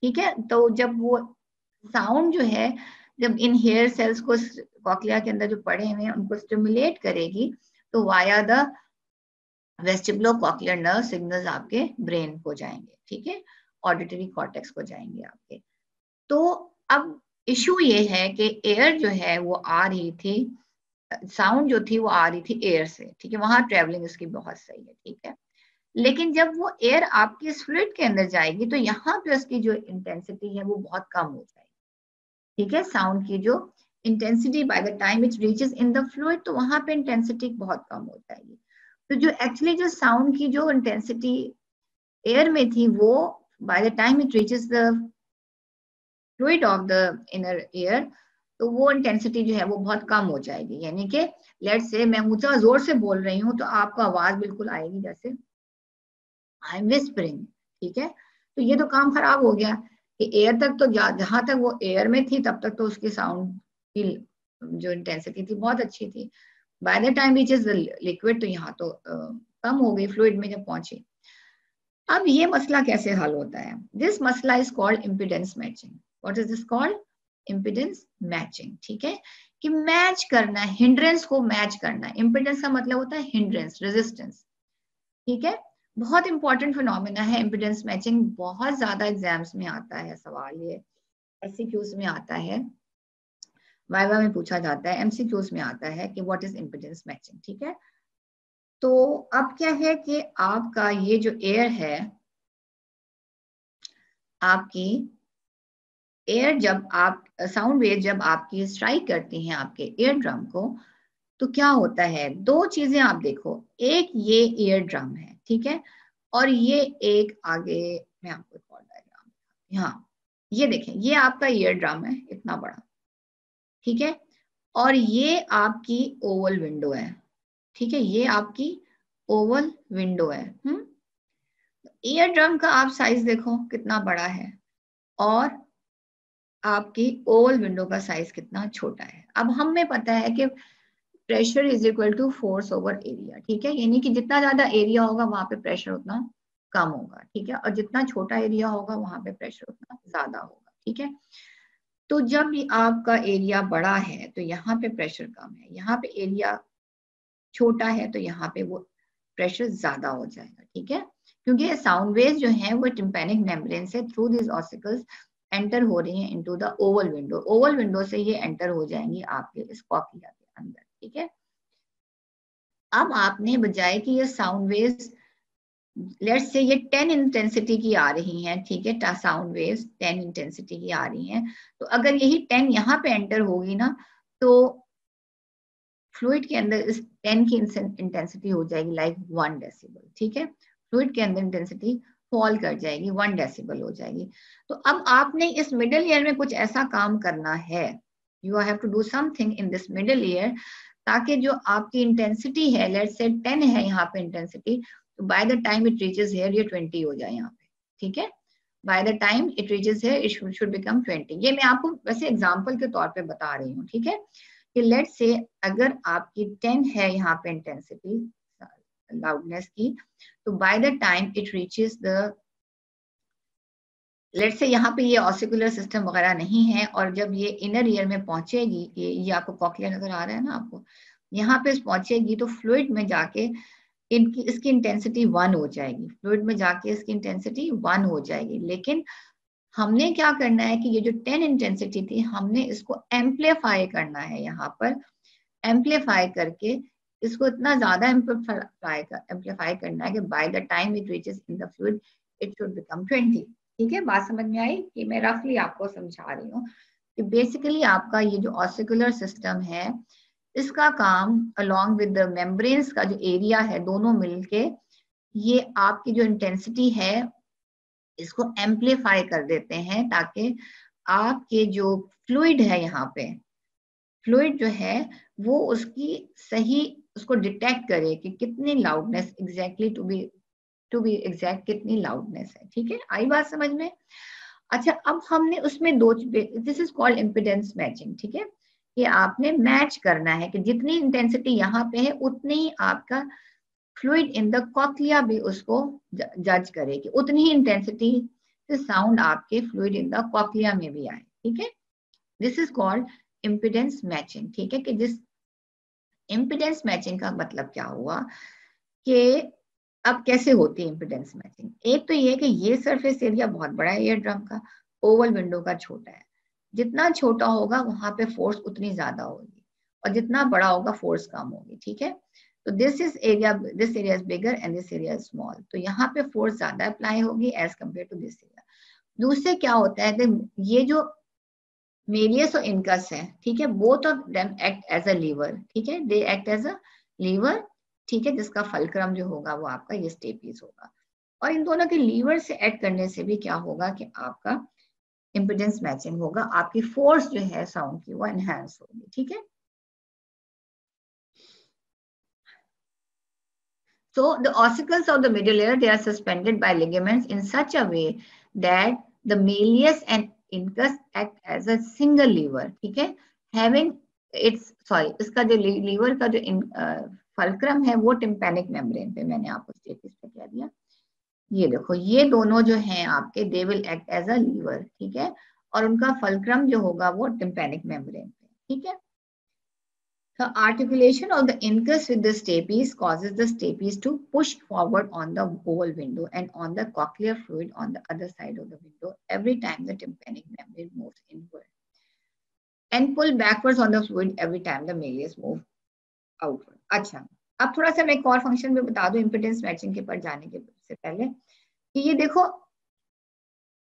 ठीक है। तो जब वो साउंड जो है, जब इन हेयर सेल्स को कॉक्लिया के अंदर जो पड़े हुए हैं उनको स्टिमुलेट करेगी, तो via the vestibulo cochlear nerve signals आपके ब्रेन को जाएंगे, ठीक है, ऑडिटरी कॉर्टेक्स को जाएंगे आपके। तो अब इशू ये है कि एयर जो है वो आ रही थी, साउंड जो थी वो आ रही थी एयर से, ठीक है, वहां ट्रेवलिंग इसकी बहुत सही है, ठीक है। लेकिन जब वो एयर आपकी इस फ्लूइड के अंदर जाएगी तो यहाँ पे उसकी जो इंटेंसिटी है वो बहुत कम हो जाएगी, ठीक है। साउंड की जो intensity by the time it reaches in the fluid, तो वहां पे इंटेंसिटी बहुत कम हो जाएगी। तो जो एक्चुअली जो साउंड की जो इंटेंसिटी एयर में थी, वो by the time it reaches the fluid of the inner ear, तो वो इंटेंसिटी जो है वो बहुत कम हो जाएगी। यानी कि लेट्स से मैं ऊंचा जोर से बोल रही हूँ तो आपको आवाज बिल्कुल आएगी जैसे आई एम विस्परिंग, ठीक है। तो ये तो काम खराब हो गया कि एयर तक तो जहां तक वो एयर में थी तब तक तो उसकी साउंड की जो इंटेंसिटी थी बहुत अच्छी थी। By the time which is liquid तो यहाँ तो कम हो गई फ्लूइड में जब पहुंची। अब ये मसला कैसे हल होता है? दिस मसला is called impedance matching. What is this called? Impedance matching, ठीक है। कि मैच करना है, हिंड्रेंस को मैच करना है। इम्पिडेंस का मतलब होता है हिंड्रेंस, रेजिस्टेंस, ठीक है। बहुत इंपॉर्टेंट फिनोमिना है इम्पिडेंस मैचिंग। बहुत ज्यादा एग्जाम्स में आता है सवाल, ये एमसीक्यूज में आता है, वाइवा में पूछा जाता है, एमसीक्यूज में आता है कि व्हाट इज इम्पिडेंस मैचिंग, ठीक है। तो अब क्या है कि आपका ये जो एयर है, आपकी एयर जब आप साउंड वेव जब आपकी स्ट्राइक करती हैं आपके ईयर ड्रम को, तो क्या होता है? दो चीजें आप देखो, एक ये ईयर ड्रम है, ठीक है, और ये एक आगे मैं आपको एक और डायग्राम, हाँ ये देखें, ये आपका ईयर ड्रम है इतना बड़ा, ठीक है, और ये आपकी ओवल विंडो है, ठीक है, ये आपकी ओवल विंडो है। ईयर ड्रम का आप साइज देखो कितना बड़ा है और आपकी ओवल विंडो का साइज कितना छोटा है। अब हमें पता है कि pressure is equal to force over area, ठीक है, यानी कि जितना ज्यादा एरिया होगा वहां पे प्रेशर उतना कम होगा, ठीक है, और जितना छोटा एरिया होगा वहां पे प्रेशर उतना ज्यादा होगा, ठीक है। तो जब भी आपका एरिया बड़ा है तो यहाँ पे प्रेशर कम है, यहाँ पे एरिया छोटा है तो यहाँ पे वो प्रेशर ज्यादा हो जाएगा, ठीक है, क्योंकि साउंड वेव्स जो है वो टिम्पैनिक मेम्ब्रेन से थ्रू दिस ऑसिकल्स एंटर हो रही हैं into the oval window. Oval window से ये एंटर हो जाएंगी आपके इस कॉक्लिया के अंदर, ठीक है। अब आपने बजाय कि ये साउंड वेव्स लेट्स से ये 10 इंटेंसिटी की आ रही हैं, ठीक है, साउंड वेव्स 10 इंटेंसिटी की आ रही हैं, तो अगर यही 10 यहाँ पे एंटर होगी ना तो फ्लूइड के अंदर इस 10 की इंटेंसिटी हो जाएगी लाइक 1 डेसिबल, ठीक है, फ्लूइड के अंदर इंटेंसिटी फॉल कर जाएगी, 1 डेसिबल हो जाएगी। तो अब आपने इस मिडिल ईयर में कुछ ऐसा काम करना है, you have to do something in this middle ear, ताकि जो आपकी इंटेंसिटी है, लेट्स से 10 है यहाँ पे इंटेंसिटी, तो by the time it reaches here ये 20 हो जाए यहाँ पे, ठीक है, by the time it reaches here it should become 20। ये मैं आपको वैसे एग्जांपल के तौर पे बता रही हूँ, ठीक है, कि लेट्स से अगर आपकी 10 है यहाँ पे इंटेंसिटी लाउडनेस की, तो by the time it reaches the, let's say यहाँ पे ये ऑसिकुलर सिस्टम वगैरह नहीं है, और जब ये इनर ईयर में पहुंचेगी, ये आपको कॉक्लिया नजर आ रहा है ना आपको, यहाँ पे पहुंचेगी तो फ्लूइड में जाके इनकी इसकी इंटेंसिटी 1 हो जाएगी, फ्लूइड में जाके इसकी इंटेंसिटी 1 हो जाएगी। लेकिन हमने क्या करना है कि ये जो 10 इंटेंसिटी थी हमने इसको एम्पलीफाई करना है, यहाँ पर एम्पलीफाई करके इसको इतना ज्यादा एम्पलीफाई करना है कि by the time it reaches in the fluid it should become 20, ठीक है। बात समझ में आई कि मैं रफली आपको समझा रही हूँ कि बेसिकली आपका ये जो ऑसिकुलर सिस्टम है इसका काम अलोंग विद द मेम्ब्रेन्स का जो एरिया है दोनों मिलके ये आपकी जो इंटेंसिटी है इसको एम्पलीफाई कर देते हैं, ताकि आपके जो फ्लूइड है यहाँ पे, फ्लूइड जो है वो उसकी सही उसको डिटेक्ट करे कि कितनी loudness exactly to be exact कितनी लाउडनेस है, ठीक है। आई बात समझ में? अच्छा, अब हमने उसमें दो, this is called impedance matching, ठीक है, कि आपने मैच करना है कि जितनी इंटेंसिटी यहाँ पे है उतनी ही आपका फ्लूइड इन द कॉक्लिया भी उसको जज करे कि उतनी ही इंटेंसिटी से साउंड आपके फ्लूइड इन द कॉक्लिया में भी आए, ठीक है। This is called impedance matching, ठीक है। कि जिस इम्पिडेंस मैचिंग का मतलब क्या हुआ कि अब कैसे होती है इम्पिडेंस मैचिंग? एक तो ये कि ये सरफेस एरिया बहुत बड़ा है ईयर ड्रम का, ओवल विंडो का छोटा है, जितना छोटा होगा वहां पे फोर्स उतनी ज्यादा होगी और जितना बड़ा होगा फोर्स कम होगी, ठीक है। तो this area is bigger and this area is small, तो यहाँ पे फोर्स ज्यादा अप्लाई होगी as compare to this area. दूसरे क्या होता है कि ये जो मेरियस और इनकस है, ठीक है, both of them act as a lever, ठीक है, they act as a lever, ठीक है, जिसका फलक्रम जो होगा वो आपका ये स्टेपीज होगा। और इन दोनों के लीवर से एक्ट करने से भी क्या होगा कि आपका इम्पिडेंस मैचिंग होगा, आपकी फोर्स जो है साउंड की वो एनहांस होगी, ठीक है। So the ossicles of the middle ear, they are suspended by ligaments in such a way that the malleus and incus act as a single lever, ठीक है, having its इसका जो लीवर का जो फल्क्रम है वो टिम्पैनिक मेम्ब्रेन पे, मैंने आपको स्टेपिस पे कह दिया। ये देखो ये दोनों जो हैं आपके they will act as a lever, ठीक है, और उनका फल्क्रम जो होगा वो टिम्पैनिक मेम्ब्रेन पे, ठीक है। The articulation of the incus with the stapes causes the stapes to push forward on the oval window and on the cochlear fluid on the other side of the window every time the tympanic membrane moves inward, and pull backwards on the fluid every time the malleus move outward. अच्छा, अब थोड़ा सा मैं एक और फंक्शन में बता दूं इम्पिडेंस मैचिंग के पर जाने के से पहले कि ये देखो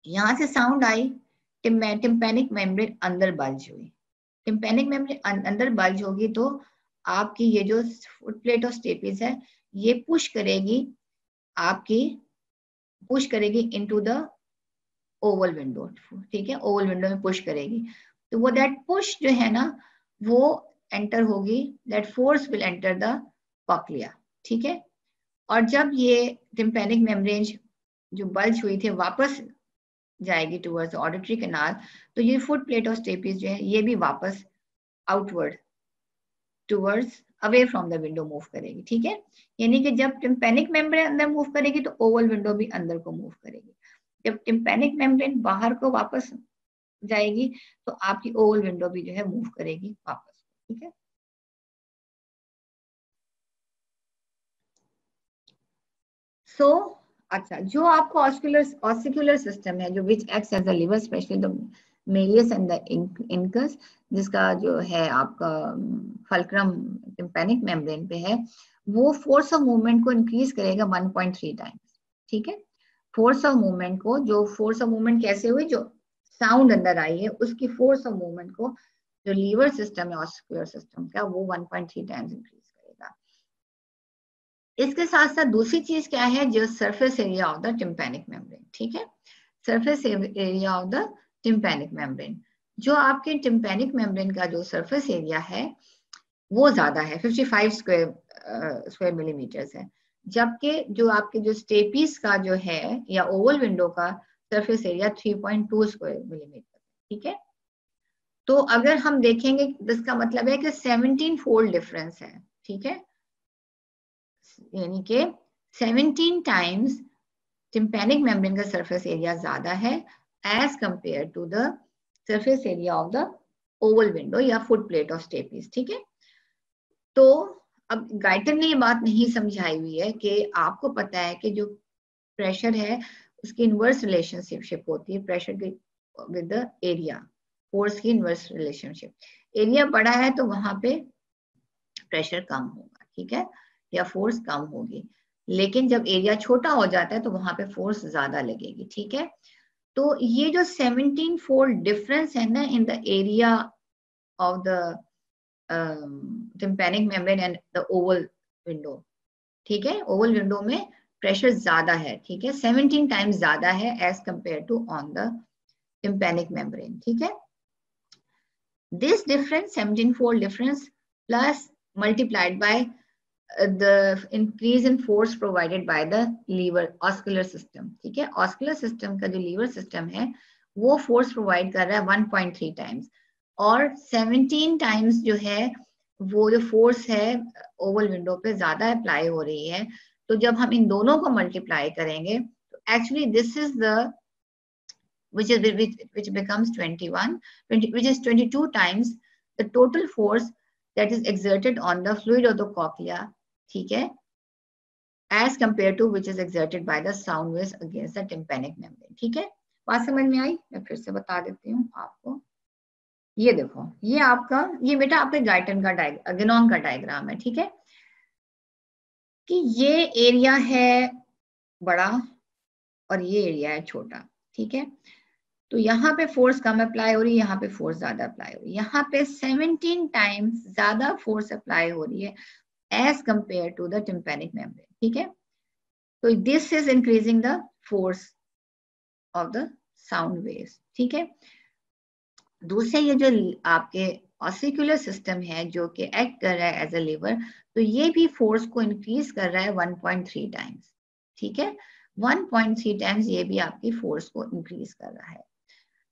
यहाँ से साउंड आई, टिम्पैनिक मेम्ब्रेन अंदर बल्ज हुई, टिम्पैनिक मेम्ब्रेन अंदर बल्ज होगी तो आपकी ये जो फुट प्लेट ऑफ स्टेपिस है ये पुश करेगी इनटू द ओवल विंडो, ठीक है, ओवल विंडो में पुश करेगी, तो वो दैट पुश जो है ना वो एंटर होगी, that force will enter the cochlea, ठीक है। और जब ये टिम्पैनिक मेम्ब्रेन जो बल्ज हुई थी वापस जाएगी टुवर्ड्स ऑडिटरी कैनाल, तो ये फुट प्लेट ऑफ स्टेपिस जो है ये भी वापस outward towards away from the window move करेगी, ठीक है। यानी कि जब टिम्पैनिक मेम्ब्रेन अंदर मूव करेगी तो ओवल विंडो भी अंदर को मूव करेगी, जब टिम्पैनिक मेम्ब्रेन बाहर को वापस जाएगी तो आपकी ओवल विंडो भी जो है मूव करेगी वापस, ठीक है। सो अच्छा, जो आपको ऑस्टिकुलर सिस्टम है जो which acts as a lever, specially the malleus and the incus, जिसका जो है आपका फल्क्रम टिम्पैनिक मेम्ब्रेन पे है, वो फोर्स ऑफ मूवमेंट को इंक्रीज करेगा 1.3 टाइम्स, ठीक है। फोर्स ऑफ मूवमेंट को, जो फोर्स ऑफ मूवमेंट कैसे हुई, जो साउंड अंदर आई है उसकी फोर्स ऑफ मूवमेंट को जो लीवर सिस्टम है ऑस्टिकुलर सिस्टम का वो 1.3 टाइम्स इंक्रीज करेगा। इसके साथ साथ दूसरी चीज क्या है, जो surface area of the tympanic membrane, ठीक है, surface area of the tympanic membrane, जो आपके टिम्पैनिक मेम्ब्रेन का जो सरफेस एरिया है वो ज्यादा है, 55 स्क्वायर मिलीमीटर्स है, जबकि जो आपके जो स्टेपीज का जो है या ओवल विंडो का सरफेस एरिया 3.2 स्क्वायर मिलीमीटर, ठीक है। तो अगर हम देखेंगे इसका मतलब है कि 17 फोल्ड डिफरेंस है, ठीक है, यानी कि 17 टाइम्स टिम्पैनिक मेम्ब्रेन का सरफेस एरिया ज्यादा है as compare to the surface area of the oval window या फुट प्लेट ऑफ स्टेपीज, ठीक है। तो अब गाइटर ने ये बात नहीं समझाई हुई है कि आपको पता है कि जो प्रेशर है उसकी इनवर्स रिलेशनशिप होती है प्रेशर की विद द एरिया, फोर्स की इनवर्स रिलेशनशिप, एरिया बड़ा है तो वहां पे प्रेशर कम होगा, ठीक है, या फोर्स कम होगी, लेकिन जब एरिया छोटा हो जाता है तो वहां पे फोर्स ज्यादा लगेगी, ठीक है। तो ये जो 17 फोल्ड डिफरेंस है ना in the area of the tympanic membrane and the oval window, ठीक है, ओवल विंडो में प्रेशर ज्यादा है, ठीक है, 17 टाइम्स ज्यादा है as compare to on the tympanic membrane, ठीक है। This difference 17 fold difference plus multiplied by the increase in force provided by the lever oscular system, ठीक है, oscular system का जो लीवर सिस्टम है वो फोर्स प्रोवाइड कर रहा है 1.3 टाइम्स, और 17 टाइम्स जो है वो जो फोर्स है ओवल विंडो पे ज्यादा अप्लाई हो रही है, तो जब हम इन दोनों को मल्टीप्लाई करेंगे तो actually this is the which becomes 20, which is 22 times the total force that is exerted on the fluid of the cochlea, ठीक है, as compared to which is exerted by the sound waves against the tympanic membrane, ठीक है। बात समझ में आई? मैं फिर से बता देती हूँ आपको, ये देखो ये आपका, ये बेटा आपके गाइटन का गेनोम का डायग्राम है, ठीक है, कि ये एरिया है बड़ा और ये एरिया है छोटा, ठीक है, तो यहाँ पे फोर्स कम अप्लाई हो रही है, यहाँ पे फोर्स ज्यादा अप्लाई हो रही है, यहाँ पे 17 टाइम्स ज्यादा फोर्स अप्लाई हो रही है as compared to the tympanic membrane, ठीक है। तो this is increasing the force of the sound waves, ठीक है। दूसरे ये जो आपके ऑसिकुलर सिस्टम है जो कि एक्ट कर रहा है एज अ लीवर, तो ये भी फोर्स को इंक्रीज कर रहा है 1.3 टाइम्स, ठीक है। 1.3 टाइम्स ये भी आपकी फोर्स को इंक्रीज कर रहा है।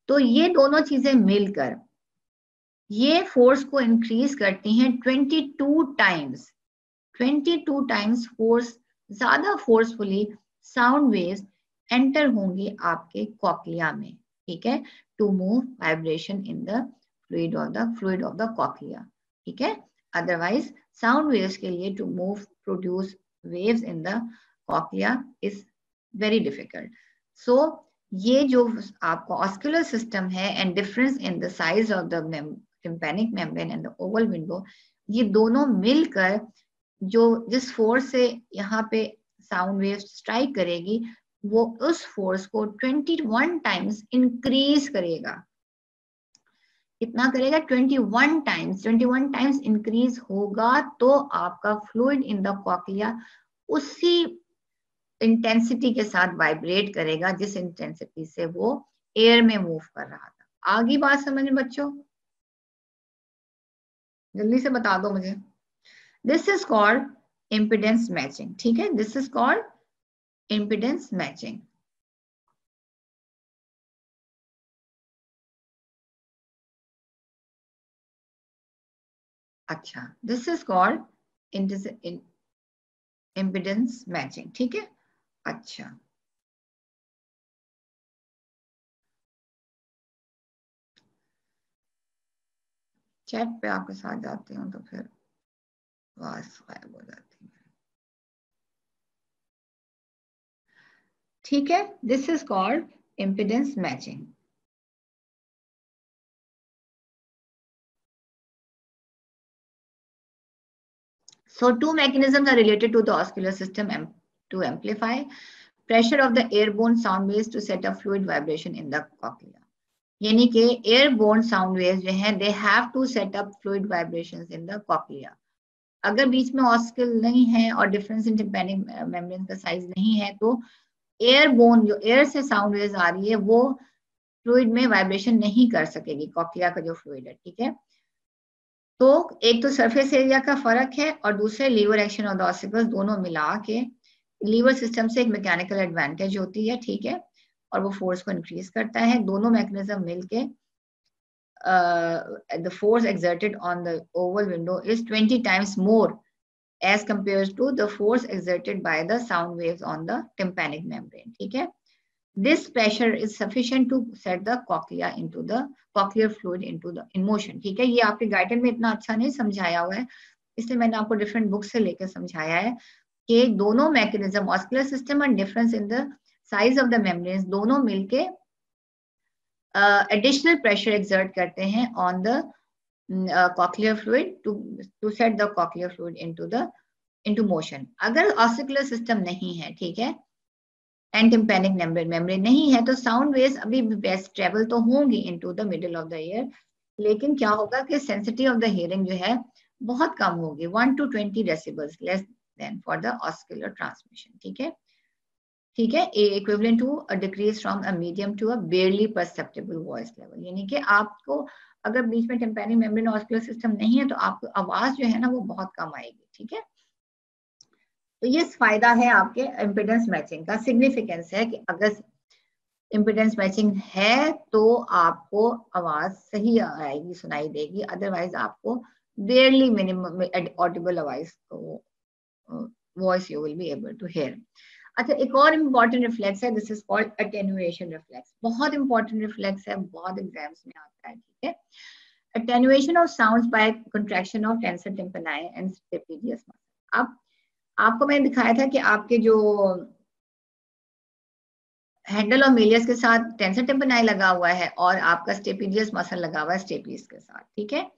तो ये दोनों चीजें मिलकर ये फोर्स को इंक्रीज करती हैं 22 टाइम्स। 22 टाइम्स फोर्स, ज्यादा फोर्सफुली साउंड वेव्स एंटर होंगी आपके कॉक्लिया में, ठीक है, to move vibration in the fluid of the cochlea, ठीक है। अदरवाइज साउंड वेव्स के लिए to move produce waves in the cochlea is very difficult. So ये जो आपका ऑस्कुलर सिस्टम है and difference in the size of the tympanic membrane and the oval window, ये दोनों मिलकर जो जिस फोर्स से यहाँ पे साउंड वेव स्ट्राइक करेगी वो उस फोर्स को 21 टाइम्स इंक्रीज करेगा। कितना करेगा? 21 टाइम्स। 21 टाइम्स इंक्रीज होगा तो आपका फ्लूइड इन द कॉक्लिया उसी इंटेंसिटी के साथ वाइब्रेट करेगा जिस इंटेंसिटी से वो एयर में मूव कर रहा था। आगे बात समझ में बच्चों? जल्दी से बता दो मुझे। This is called impedance matching, ठीक है, this is called impedance matching. अच्छा, this is called impedance matching, ठीक है। अच्छा, चैट पे आपके साथ जाती हूँ तो फिर आवाज गायब हो जाती है, ठीक है। This is called impedance matching. So two mechanisms are related to the oscular system to amplify pressure of the airborne sound waves to set up fluid vibration in the cochlea. यानी कि एयरबोर्न साउंड वेव्स जो हैं they have to set up fluid vibrations in the cochlea. अगर बीच में ऑस्किल नहीं है और डिफरेंस इन टिम्पैनिक मेम्ब्रेन का साइज नहीं है तो एयरबोर्न जो एयर से साउंड वेव्स आ रही है वो फ्लूइड में वाइब्रेशन नहीं कर सकेगी, कॉक्लिया का जो फ्लूइड है, ठीक है। तो एक तो सरफेस एरिया का फर्क है और दूसरे lever action of the ossicles, दोनों मिला के लीवर सिस्टम से एक मैकेनिकल एडवांटेज होती है, ठीक है, और वो फोर्स को इंक्रीज करता है। दोनों मैकेनिज्म मिलके the force exerted on the oval window is 20 times more as compared to the force exerted by the sound waves on the tympanic membrane, ठीक है। This pressure is sufficient to set the cochlea into the cochlear fluid into the in motion, ठीक है। ये आपके गाइडेंस में इतना अच्छा नहीं समझाया हुआ है, इसलिए मैंने आपको डिफरेंट बुक से लेकर समझाया है कि दोनों mechanism ossicular system and difference in the size of the membranes दोनों मिलके एडिशनल प्रेशर एक्सर्ट करते हैं on the cochlear fluid to set the cochlear fluid into motion. अगर ऑस्कुलर सिस्टम नहीं है, ठीक है, एंड टिम्पैनिक मेम्ब्रेन नहीं है तो साउंड वेव्स अभी भी बेस्ट ट्रेवल तो होंगी into the middle of the year, लेकिन क्या होगा कि सेंसिटिविटी ऑफ द हियरिंग जो है बहुत कम होगी, 1 to 20 decibels less than for the ossicular transmission, ठीक है, ठीक है। Equivalent to a decrease from a medium to a barely perceptible voice level, यानी कि आपको अगर बीच में टिम्पैनिक मेम्ब्रेन ऑस्कुलर सिस्टम नहीं है तो आपको आवाज जो है ना वो बहुत कम आएगी, ठीक है। तो ये फायदा है आपके इम्पिडेंस मैचिंग का, सिग्निफिकेंस है कि अगर इम्पिडेंस मैचिंग है तो आपको आवाज सही आएगी, सुनाई देगी, अदरवाइज आपको barely minimum audible voice you will be able to hear. अच्छा, एक और इम्पॉर्टेंट रिफ्लेक्स है, this is called attenuation reflex. बहुत इंपॉर्टेंट रिफ्लेक्स है, बहुत एग्जाम्स में आता है, ठीक है। Attenuation of sounds by contraction of tensor tympani and stapedius muscle. अब आपको मैंने दिखाया था कि आपके जो हैंडल और मेलियस के साथ टेंसर टिम्पैनी लगा हुआ है और आपका स्टेपिडियस मसल लगा हुआ है स्टेपिस के साथ, ठीक है।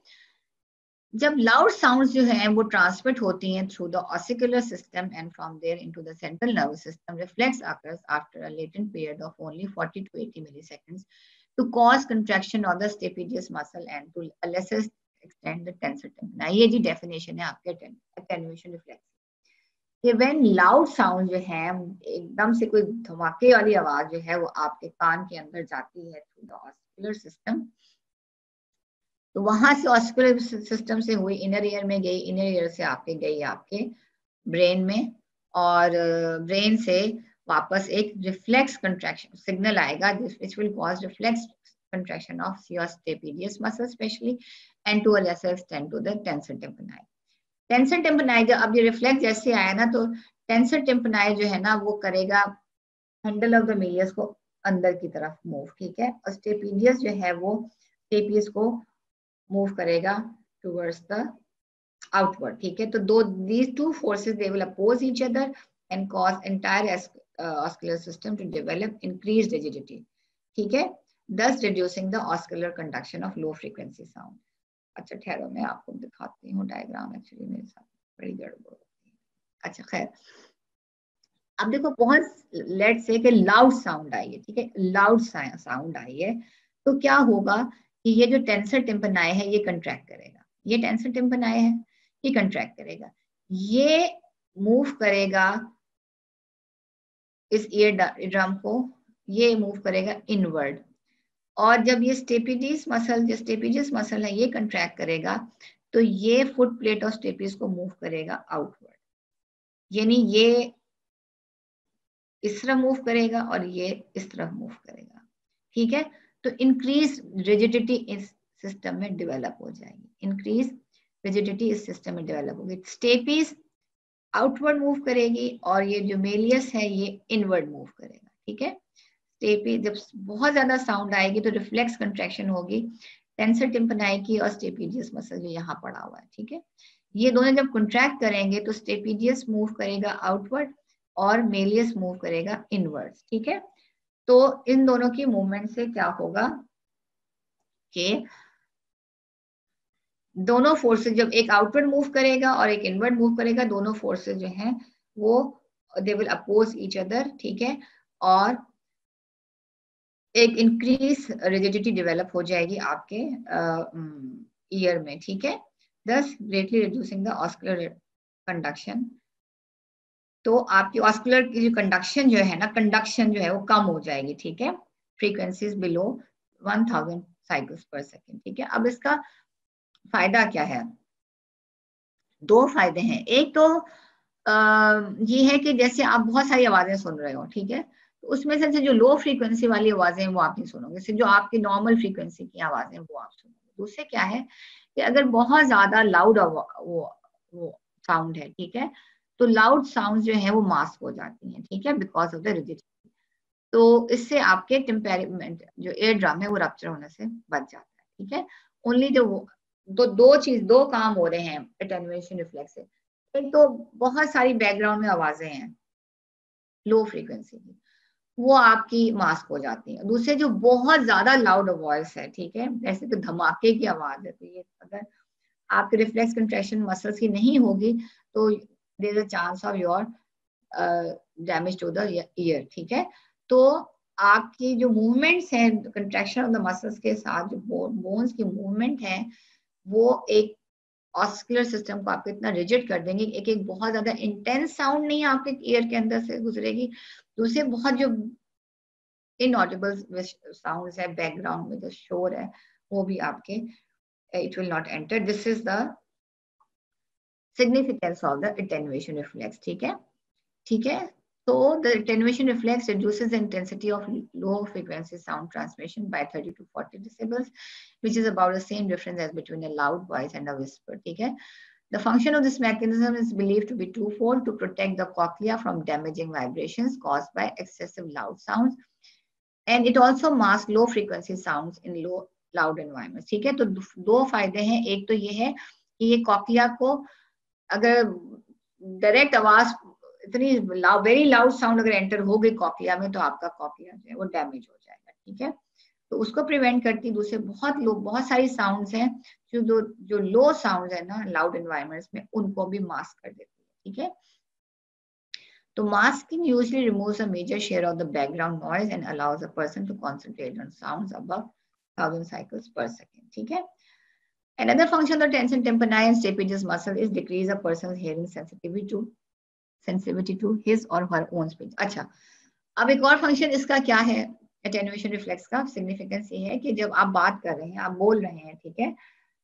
जब लाउड साउंड्स जो हैं वो ट्रांसमिट होती हैं through the ossicular system and from there into the central nervous system, reflex occurs after a latent period of only 40 to 80 milliseconds to cause contraction of the stapedius muscle and to a lesser extent the tensor tympani। ये जी डेफिनेशन है आपके अटेन्युएशन रिफ्लेक्स। कि व्हेन लाउड साउंड जो है, एकदम से कोई धमाके वाली आवाज जो है वो आपके कान के अंदर जाती है थ्रू द ऑस्कुलर सिस्टम, तो वहां से ऑस्कुलर सिस्टम से हुई इनर ईयर में गई, इनर ईयर से आपके गई आपके ब्रेन में, और ब्रेन से वापस एक रिफ्लेक्स कंट्रैक्शन सिग्नल आएगा which will cause reflex contraction of your stapedius muscle especially, and to a lesser extent to the tensor tympani. Tensor tympani जब अब ये रिफ्लेक्स जैसे आया ना, तो टेंसर टिम्पनाई जो है ना वो करेगा हैंडल ऑफ द मीडियस को अंदर की तरफ मूव, ठीक है, और स्टेपीडियस जो है वो स्टेपियस को मूव करेगा टुवर्ड्स द आउटवर्ड, ठीक है। तो दो these two forces they will oppose each other and cause entire oscular system to develop increased rigidity, ठीक है, thus reducing the oscular conduction of low frequency sound. अच्छा ठहरो मैं आपको दिखाती हूँ डायग्राम, एक्चुअली मेरे साथ बड़ी गड़बड़ होती है। अच्छा खैर, अब देखो बहुत लेट से कि लाउड साउंड आई है, ठीक है, लाउड साउंड आई है, तो क्या होगा कि ये जो टेंसर टिम्पनाई है ये कंट्रैक्ट करेगा, ये टेंसर टिम्पनाई है ये कंट्रैक्ट करेगा, ये मूव करेगा इस ईयर ड्रम को, ये मूव करेगा इनवर्ड, और जब ये स्टेपिडियस मसल, जो स्टेपिडियस मसल है ये कंट्रैक्ट करेगा, तो ये फुट प्लेट ऑफ स्टेपिस को मूव करेगा आउटवर्ड, यानी ये इस तरफ मूव करेगा और ये इस तरफ मूव करेगा, ठीक है। तो इंक्रीज रिजिडिटी इस सिस्टम में डेवलप हो जाएगी, इंक्रीज रिजिडिटी इस सिस्टम में डेवलप होगी, स्टेपिस आउटवर्ड मूव करेगी और ये जो मेलियस है ये इनवर्ड मूव करेगा, ठीक है। स्टेपी जब बहुत ज्यादा साउंड आएगी तो रिफ्लेक्स कंट्रैक्शन होगी टेंसर टिम्पनाई की और स्टेपिडियस मसल जो यहाँ पड़ा हुआ है, ठीक है, ये दोनों जब कंट्रैक्ट करेंगे तो स्टेपिडियस मूव करेगा आउटवर्ड और मेलियस मूव करेगा इनवर्ड, ठीक है। तो इन दोनों की मूवमेंट से क्या होगा कि दोनों फोर्सेस, जब एक आउटवर्ड मूव करेगा और एक इनवर्ड मूव करेगा, दोनों फोर्सेस जो हैं वो they will oppose each other, ठीक है, और एक इंक्रीज रिजिडिटी डेवलप हो जाएगी आपके ईयर में, ठीक है, thus greatly reducing the oscular conduction. तो आपकी ऑस्कुलर की जो कंडक्शन जो है ना, कंडक्शन जो है वो कम हो जाएगी, ठीक है, फ्रीक्वेंसीज बिलो 1000 साइकिल्स पर सेकेंड, ठीक है। अब इसका फायदा क्या है, दो फायदे हैं, एक तो ये है कि जैसे आप बहुत सारी आवाजें सुन रहे हो, ठीक है, तो उसमें से जो लो फ्रीक्वेंसी वाली आवाजें वो आप नहीं सुनोगे, सिर्फ जो आपकी नॉर्मल फ्रीक्वेंसी की आवाजें वो आप सुनोगे। दूसरे क्या है कि अगर बहुत ज्यादा लाउड वो साउंड है, ठीक है, तो लाउड साउंड जो है वो मास्क हो जाती हैं, ठीक है, बिकॉज ऑफ द रिजिडिटी, तो इससे आपके टेम्परेमेंट जो एयर ड्रम है वो रप्चर होने से बच जाता है, ठीक है। ओनली जो दो काम हो रहे हैं एटेन्युएशन रिफ्लेक्स से, एक तो बहुत सारी बैकग्राउंड में आवाजें हैं लो फ्रीक्वेंसी की, वो आपकी मास्क हो जाती है, दूसरे जो बहुत ज्यादा लाउड वॉइस है, ठीक है, जैसे कि धमाके की आवाज है, तो ये अगर आपके रिफ्लेक्स कंट्रैक्शन मसल्स की नहीं होगी तो there is a chance of your damage to the ear, ठीक है। तो आपकी जो मूवमेंट्स हैं कंट्रैक्शन ऑफ द मसल्स के साथ जो बोन्स की मूवमेंट है वो एक ऑस्कुलर सिस्टम को आपको इतना रिजिड कर देंगे, एक एक बहुत ज्यादा इंटेंस साउंड नहीं आपके ईयर के अंदर से गुजरेगी, दूसरे बहुत जो इनऑडिबल साउंड्स है बैकग्राउंड में जो शोर है वो भी आपके it will not enter. This is the significance of the attenuation reflex, ठीक है, ठीक है। So the attenuation reflex reduces the intensity of low frequency sound transmission by 30 to 40 decibels, which is about the same difference as between a loud voice and a whisper, ठीक है। The function of this mechanism is believed to be twofold: to protect the cochlea from damaging vibrations caused by excessive loud sounds, and it also masks low frequency sounds in low loud environment, ठीक है। तो दो फायदे हैं, एक तो ये है कि ये कॉक्लिया को अगर डायरेक्ट आवाज इतनी वेरी लाउड साउंड अगर एंटर हो गई कॉक्लिया में तो आपका कॉक्लिया जो है वो डैमेज हो जाएगा, ठीक है, तो उसको प्रिवेंट करती। दूसरे बहुत सारी साउंड्स हैं जो लो साउंड है ना लाउड एनवायरमेंट्स में, उनको भी मास्क कर देती है, ठीक है। तो masking usually removes a major share of the background noise and allows a person to concentrate on sounds above 1000 cycles per second, ठीक है। Another function of the tension tympani and stapedius muscle is decrease a person's hearing sensitivity to sensitivity to his और हर ओन स्पीच। अच्छा, अब एक और फंक्शन इसका क्या है एटेन्युएशन रिफ्लेक्स का, सिग्निफिकेंस ये है कि जब आप बात कर रहे हैं, आप बोल रहे हैं, ठीक है,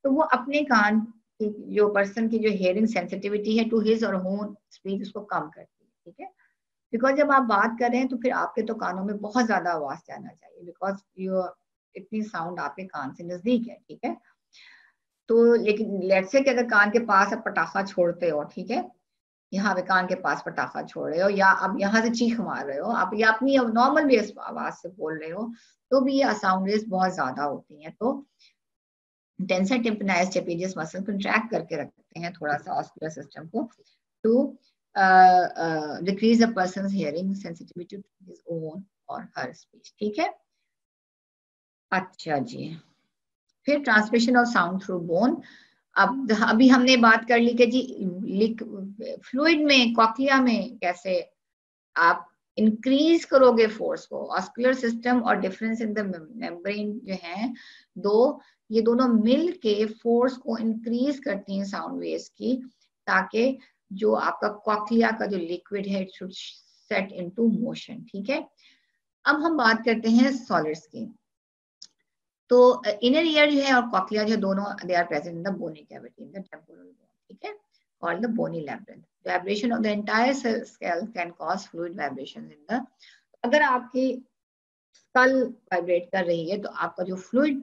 तो वो अपने कान की जो पर्सन की जो हियरिंग सेंसिटिविटी है टू हिज और ओन स्पीच उसको कम करती है, ठीक है। बिकॉज जब आप बात कर रहे हैं तो फिर आपके तो कानों में बहुत ज्यादा आवाज जाना चाहिए, बिकॉज यू इतनी साउंड आपके कान से नजदीक है, ठीक है। तो लेकिन लेट्स से कि अगर कान के पास आप पटाखा छोड़ते हो, ठीक है, यहाँ पे कान के पास पटाखा छोड़ रहे हो, या आप यहाँ से चीख मार रहे हो, आप या अपनी नॉर्मल भी आवाज से बोल रहे हो, तो भी ये साउंड वेव्स बहुत ज्यादा होती हैं। तो tensor tympanic stapedius muscle contract करके रखते हैं थोड़ा सा ऑस्कुलर सिस्टम को to decrease a person's hearing sensitivity to his own और हर स्पीच, ठीक है। अच्छा जी, फिर transmission of sound through bone. अब अभी हमने बात कर ली कि जी फ्लूइड में, कॉक्लिया में कैसे आप इंक्रीज करोगे फोर्स को। ऑस्कुलर सिस्टम और डिफरेंस इन द मेम्ब्रेन जो है दो, ये दोनों मिल के फोर्स को इंक्रीज करती हैं साउंड वेव्स की, ताकि जो आपका कॉक्लिया का जो लिक्विड है it should set into motion, ठीक है। अब हम बात करते हैं सॉलिड्स की। तो इनर ईयर जो है और कॉक्लिया जो है दोनों they are present in the bony cavity in the temporal bone, ठीक है, called the bony labyrinth. Vibration of the entire skull can cause fluid vibrations in the, अगर आपकी स्कल वाइब्रेट कर रही है तो आपका जो फ्लूइड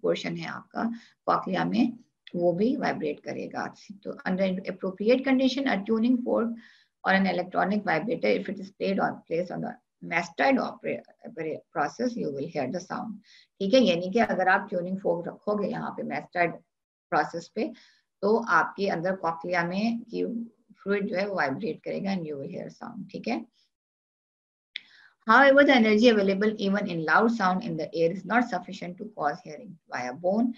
पोर्शन है आपका कॉक्लिया में वो भी वाइब्रेट करेगा। तो अंडर एप्रोप्रिएट कंडीशन अ ट्यूनिंग फोर्क और an electronic vibrator if it is placed on the mastoid process you will hear the sound, ठीक है। यानी कि अगर आप ट्यूनिंग फोर्क रखोगे यहाँ पे mastoid प्रोसेस पे, तो आपके अंदर कॉक्लिया में की फ्लूइड जो है वो वाइब्रेट करेगा and you will hear sound, ठीक है। However, the energy available even in loud sound in the air is not sufficient to cause hearing via bone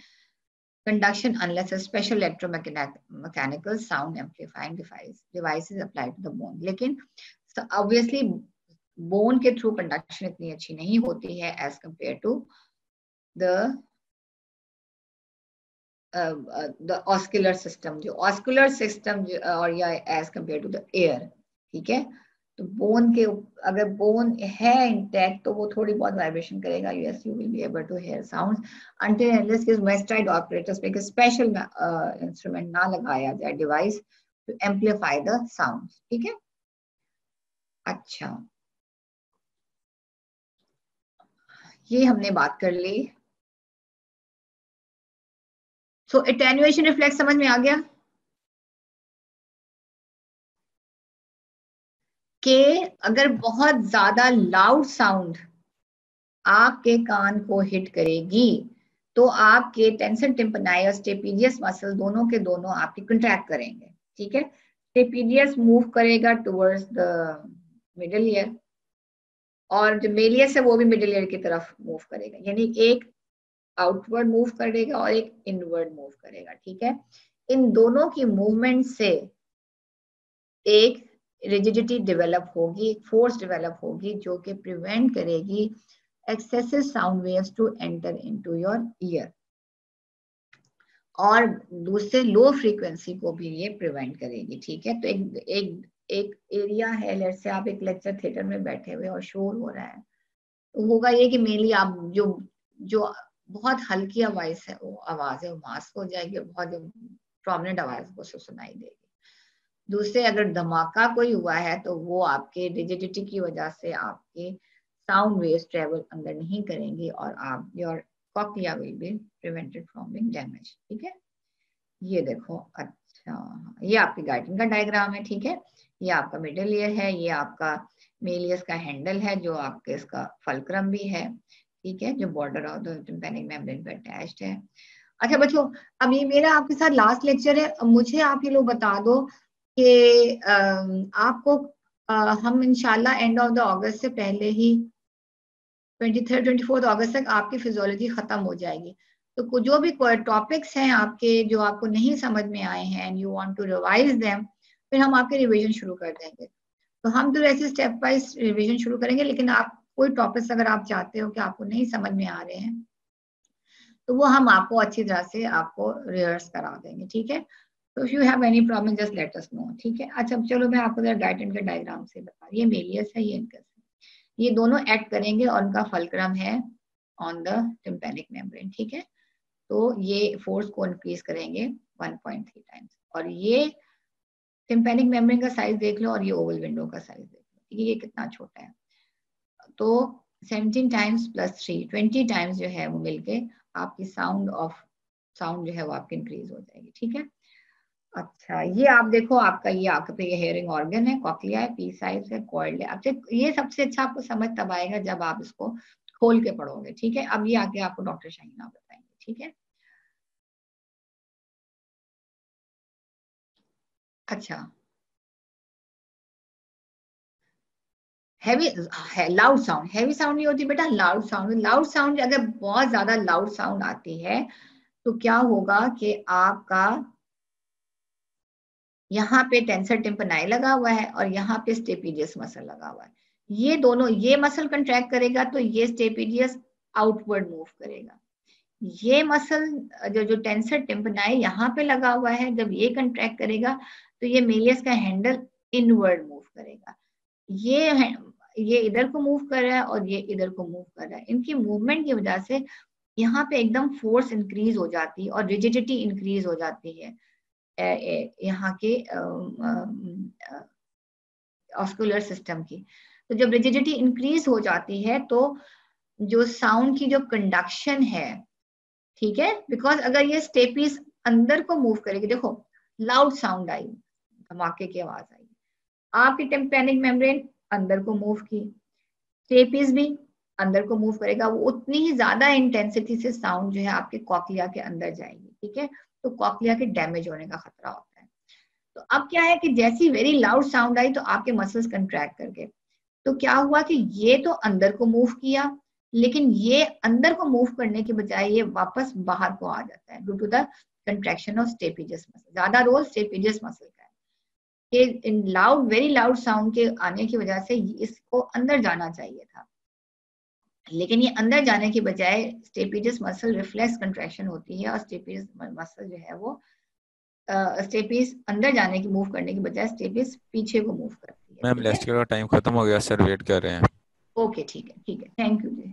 conduction unless a special electromechanical sound amplifying device is applied to the bone. लेकिन obviously bone के through conduction इतनी अच्छी नहीं होती है as compared to the oscular system, जो oscular system और या as compared to the air, ठीक है। तो बोन के अगर बोन है इंटैक्ट तो वो थोड़ी बहुत वाइब्रेशन करेगा, yes you will be able to hear sounds until unless के mastoid operators पे स्पेशल इंस्ट्रूमेंट ना लगाया जाए device to amplify the sounds, ठीक है। अच्छा, ये हमने बात कर ली। सो एटेन्युएशन रिफ्लेक्स समझ में आ गया कि अगर बहुत ज्यादा लाउड साउंड आपके कान को हिट करेगी तो आपके टेंसर टिम्पैनिक और स्टेपिजियस मसल दोनों के दोनों आपके कंट्रैक्ट करेंगे, ठीक है। स्टेपिजियस मूव करेगा टुवर्ड्स द मिडिल ईयर और जो मेलियस है वो भी मिडिल ईयर की तरफ मूव करेगा, यानी एक आउटवर्ड मूव करेगा और एक इनवर्ड मूव करेगा, ठीक है। इन दोनों की मूवमेंट से एक रिजिडिटी डेवलप होगी, फोर्स डेवलप होगी जो कि प्रिवेंट करेगी excessive sound waves to enter into your ear, और दूसरे लो फ्रीक्वेंसी को भी ये प्रिवेंट करेगी, ठीक है। तो एक एरिया है, लेट्स से आप एक लेक्चर थिएटर में बैठे हुए और शोर हो रहा है, तो होगा ये कि मेनली आप जो बहुत हल्की आवाज है वो मास्क हो जाएगी, बहुत जो प्रोमिनेंट आवाज वो सुनाई देगी। दूसरे अगर धमाका कोई हुआ है तो वो आपके रिजिडिटी की वजह से आपके साउंड वेव्स ट्रेवल अंदर नहीं करेंगे और आप your cochlea will be prevented from being damage, ठीक है। ये देखो, अच्छा ये आपकी गाइडिंग का डायग्राम है, ठीक है। ये आपका मिडिल ईयर है, ये आपका मेलियस का हैंडल है जो आपके इसका फल्क्रम भी है, ठीक है, जो border of the tympanic membrane पे अटैच्ड है। अच्छा बच्चों, अब ये मेरा आपके साथ लास्ट लेक्चर है, मुझे आप ये लोग बता दो कि आपको हम इंशाल्लाह एंड ऑफ द अगस्त से पहले ही 23-24 अगस्त तक आपकी फिजियोलॉजी खत्म हो जाएगी। तो जो भी टॉपिक्स हैं आपके जो आपको नहीं समझ में आए हैं and you want to revise them, फिर हम आपके रिवीजन शुरू कर देंगे। तो हम तो ऐसे स्टेप वाइज रिवीजन शुरू करेंगे, लेकिन आप कोई टॉपिक्स अगर आप चाहते हो कि आपको नहीं समझ में आ रहे हैं तो वो हम आपको अच्छी तरह से आपको रिहर्स करा देंगे, ठीक है। तो if you have any problem just let us know, ठीक है। अच्छा चलो मैं आपको जरा डायटन के डायग्राम से बता, ये मेलियस है, ये इनकस है, ये दोनों एक्ट करेंगे और उनका फलक्रम है ऑन द टिम्पैनिक मेम्ब्रेन, ठीक है। तो ये फोर्स को इंक्रीज करेंगे 1.3 टाइम्स, और ये टिम्पैनिक मेम्ब्रेन का साइज देख लो और ये ओवल विंडो का साइज देख लो, ठीक है, ये कितना छोटा है। तो 17 टाइम्स प्लस 3 20 टाइम्स जो है वो मिलके आपकी साउंड जो है वो आपकी इंक्रीज हो जाएगी, ठीक है। अच्छा ये आप देखो, आपका ये आपका ये हेयरिंग ऑर्गन है, कॉक्लिया है, पी साइज है, कॉइल्ड है। अच्छा ये सबसे अच्छा आपको समझ तब आएगा जब आप इसको खोल के पढ़ोगे, ठीक है। अब ये आके आपको डॉक्टर शाहीना बताएंगे, ठीक है। अच्छा heavy loud sound, heavy sound नहीं होती बेटा, लाउड साउंड। लाउड साउंड अगर बहुत ज्यादा लाउड साउंड आती है तो क्या होगा कि आपका यहाँ पे टेंसर टिम्पनाई लगा हुआ है और यहाँ पे स्टेपिडियस मसल लगा हुआ है, ये दोनों, ये मसल कंट्रैक्ट करेगा तो ये स्टेपिडियस आउटवर्ड मूव करेगा। ये मसल जो जो टेंसर टिम्पनाई यहाँ पे लगा हुआ है, जब ये कंट्रैक्ट करेगा तो ये मेलियस का हैंडल इनवर्ड मूव करेगा। ये इधर को मूव कर रहा है और ये इधर को मूव कर रहा है। इनकी मूवमेंट की वजह से यहाँ पे एकदम फोर्स इंक्रीज हो जाती है और रिजिडिटी इंक्रीज हो जाती है यहाँ के ऑस्कुलर सिस्टम की। तो जब रिजिडिटी इंक्रीज हो जाती है तो जो साउंड की जो कंडक्शन है, ठीक है, बिकॉज अगर ये स्टेपीज अंदर को मूव करेगी, देखो लाउड साउंड आई, धमाके की आवाज आई, आपकी टिम्पैनिक मेम्ब्रेन अंदर को मूव की, स्टेपीज भी अंदर को मूव करेगा, वो उतनी ही ज्यादा इंटेंसिटी से साउंड जो है आपके कॉक्लिया के अंदर जाएगी, ठीक है। तो कॉक्लिया के डैमेज होने का खतरा होता है। तो अब क्या है कि जैसी वेरी लाउड साउंड आई तो आपके मसल्स कंट्रैक्ट कर गए, तो क्या हुआ कि ये तो अंदर को मूव किया, लेकिन ये अंदर को मूव करने के बजाय ये वापस बाहर को आ जाता है due to the contraction of stapedius muscle. ज्यादा रोल स्टेपिजियस मसल का है कि in loud very loud sound के आने की वजह से इसको अंदर जाना चाहिए था, लेकिन ये अंदर जाने की बजाय स्टेपिजियस मसल रिफ्लेक्स कंट्रैक्शन होती है और स्टेपिजियस मसल जो है वो स्टेपीज अंदर जाने की मूव करने की बजाय स्टेपीज पीछे को मूव करती है, मैम ठीक है। लेक्चर का टाइम खत्म हो गया सर, वेट कर रहे हैं। ओके ठीक है, ठीक है, थैंक यू जी।